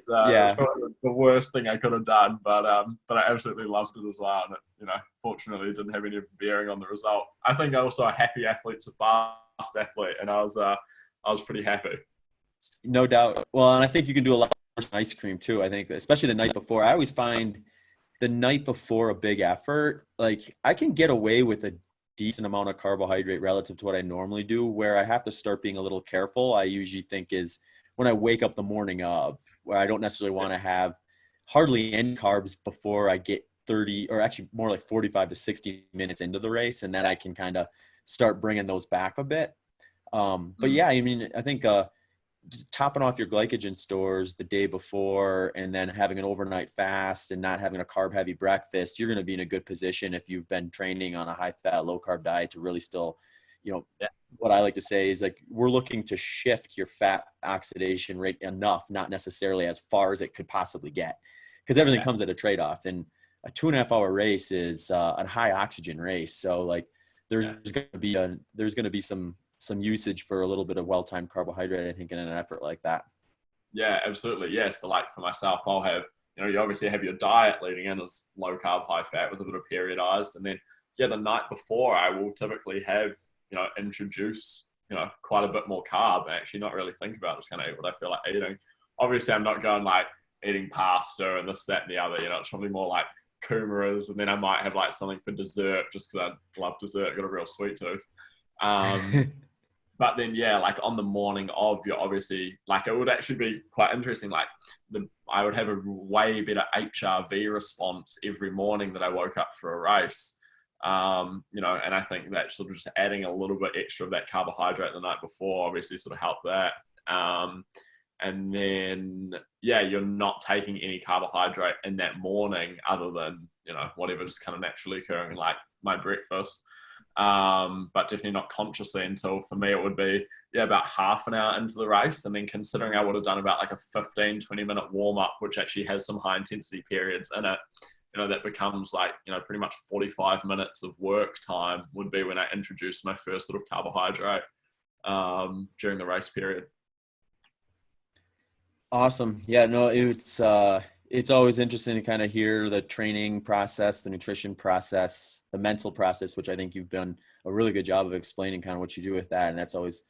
Yeah. It's probably the worst thing I could have done, but I absolutely loved it as well. And it, fortunately, didn't have any bearing on the result. I think also a happy athlete's a fast athlete, and I was pretty happy. No doubt. Well, and I think you can do a lot of ice cream too. I think, especially the night before. I always find the night before a big effort, like I can get away with a decent amount of carbohydrate relative to what I normally do. Where I have to start being a little careful, I usually think, is when I wake up the morning of, where I don't necessarily want to have hardly any carbs before I get 30, or actually more like 45 to 60 minutes into the race. And then I can kind of start bringing those back a bit. But yeah, I mean, I think topping off your glycogen stores the day before, and then having an overnight fast and not having a carb heavy breakfast, you're going to be in a good position if you've been training on a high fat, low carb diet to really still, what I like to say is, like, we're looking to shift your fat oxidation rate enough, not necessarily as far as it could possibly get, because everything comes at a trade-off. And a 2.5-hour race is a high oxygen race. So like there's going to be some usage for a little bit of well-timed carbohydrate, I think, in an effort like that. Yeah, absolutely. Yeah. So like for myself, I'll have, you obviously have your diet leading in as low carb, high fat with a bit of periodized. And then, the night before I will typically have, introduce, quite a bit more carb and actually not really think about it, just kind of eat what I feel like eating. Obviously, I'm not going like eating pasta and this, that, and the other. It's probably more like kumaras, and then I might have like something for dessert just because I love dessert. Got a real sweet tooth. But then, like on the morning of, you're obviously, like, it would actually be quite interesting. Like, I would have a way better HRV response every morning that I woke up for a race. And I think that sort of just adding a little bit extra of that carbohydrate the night before obviously sort of helped that. And then, you're not taking any carbohydrate in that morning other than, whatever's kind of naturally occurring, like my breakfast. But definitely not consciously until, for me, it would be about half an hour into the race. And then considering I would have done about like a 15-20 minute warm up, which actually has some high intensity periods in it, that becomes like, pretty much 45 minutes of work time would be when I introduced my first sort of carbohydrate during the race period. Awesome. Yeah, no, it's always interesting to kind of hear the training process, the nutrition process, the mental process, which I think you've done a really good job of explaining kind of what you do with that. And that's always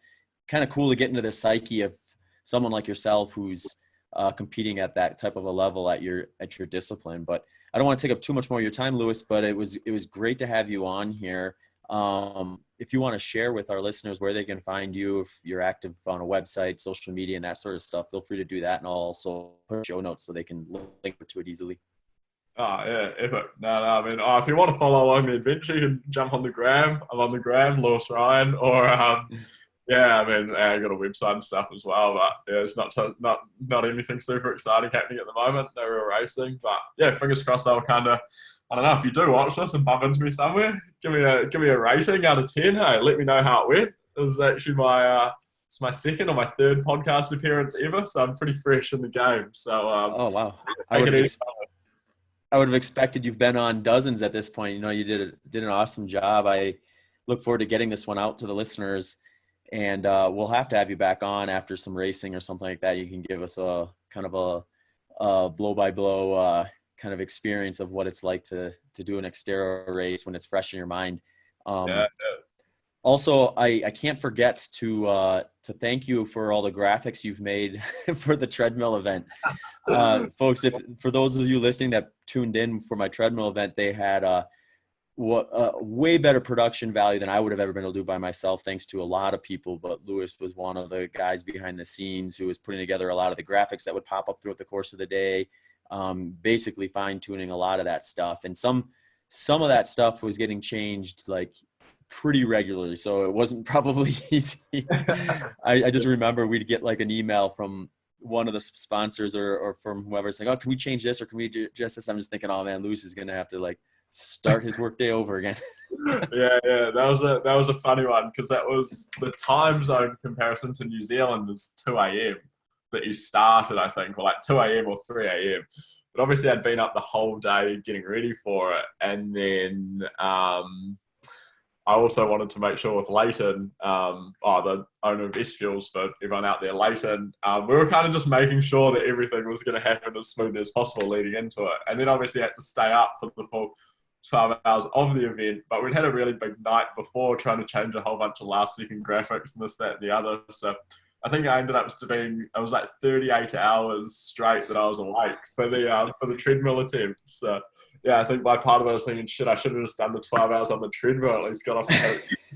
kind of cool to get into the psyche of someone like yourself who's competing at that type of a level at your discipline. But I don't want to take up too much more of your time, Lewis, but it was great to have you on here. If you want to share with our listeners where they can find you, if you're active on a website, social media, and that sort of stuff, feel free to do that. And I'll also put show notes so they can link to it easily. Oh, yeah, epic. No, I mean, if you want to follow along the adventure, you can jump on the gram. I'm on the gram, Lewis Ryan, or I mean, I got a website and stuff as well, but it's not anything super exciting happening at the moment. No real racing, but fingers crossed I'll kind of, I don't know, if you do watch this and bump into me somewhere, give me a rating out of 10. Hey, let me know how it went. It was actually it's my second or my third podcast appearance ever, so I'm pretty fresh in the game. So oh wow, I would have expected you've been on dozens at this point. You did an awesome job. I look forward to getting this one out to the listeners. And we'll have to have you back on after some racing or something like that. You can give us a kind of a blow-by-blow kind of experience of what it's like to do an XTERRA race when it's fresh in your mind. Yeah. Also, I can't forget to thank you for all the graphics you've made for the treadmill event. Folks, for those of you listening that tuned in for my treadmill event, they had way better production value than I would have ever been able to do by myself, thanks to a lot of people. But Lewis was one of the guys behind the scenes who was putting together a lot of the graphics that would pop up throughout the course of the day, basically fine-tuning a lot of that stuff. And some of that stuff was getting changed like pretty regularly, so it wasn't probably easy. I just remember we'd get like an email from one of the sponsors or from whoever saying, "Oh, can we change this or can we do just this?" I'm just thinking, oh man, Lewis is gonna have to like start his workday over again. Yeah, that was a funny one, because that was the time zone comparison to New Zealand is 2 a.m. that you started, I think, or like 2 a.m. or 3 a.m. But obviously I'd been up the whole day getting ready for it, and then I also wanted to make sure with Leighton, the owner of S Fuels, for everyone out there, Leighton, we were kind of just making sure that everything was going to happen as smoothly as possible leading into it. And then obviously had to stay up for the full 12 hours of the event, but we'd had a really big night before trying to change a whole bunch of last second graphics and this, that, and the other. So I think I ended up it was like 38 hours straight that I was awake for the treadmill attempt. So yeah, I think by part of it I was thinking, shit, I should have just done the 12 hours on the treadmill, at least got off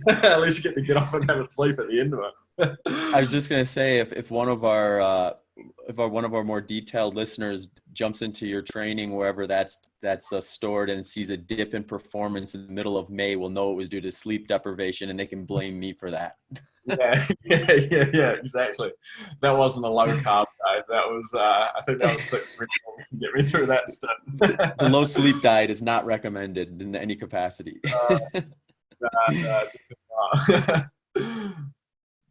at least you get to get off and have a sleep at the end of it. I was just gonna say, if one of our more detailed listeners jumps into your training wherever that's stored and sees a dip in performance in the middle of May, we'll know it was due to sleep deprivation, and they can blame me for that. Yeah, exactly. That wasn't a low carb diet. That was, I think that was 6 Red Bulls to get me through that step. The low sleep diet is not recommended in any capacity.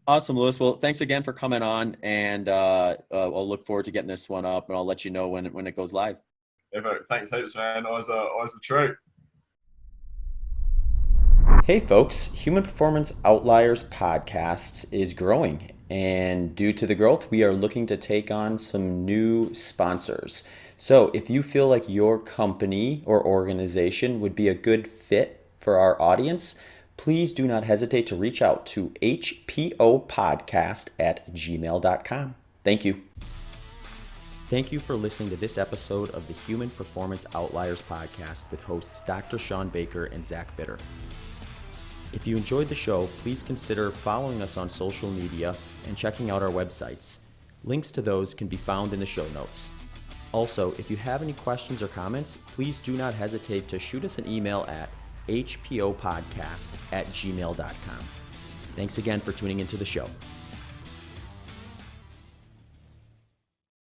Awesome, Lewis. Well, thanks again for coming on, and I'll look forward to getting this one up, and I'll let you know when it goes live. Thanks heaps, man. Always a treat. Hey folks, Human Performance Outliers podcast is growing, and due to the growth, we are looking to take on some new sponsors. So if you feel like your company or organization would be a good fit for our audience, please do not hesitate to reach out to hpopodcast@gmail.com. Thank you. Thank you for listening to this episode of the Human Performance Outliers podcast with hosts Dr. Sean Baker and Zach Bitter. If you enjoyed the show, please consider following us on social media and checking out our websites. Links to those can be found in the show notes. Also, if you have any questions or comments, please do not hesitate to shoot us an email at hpopodcast@gmail.com. Thanks again for tuning into the show.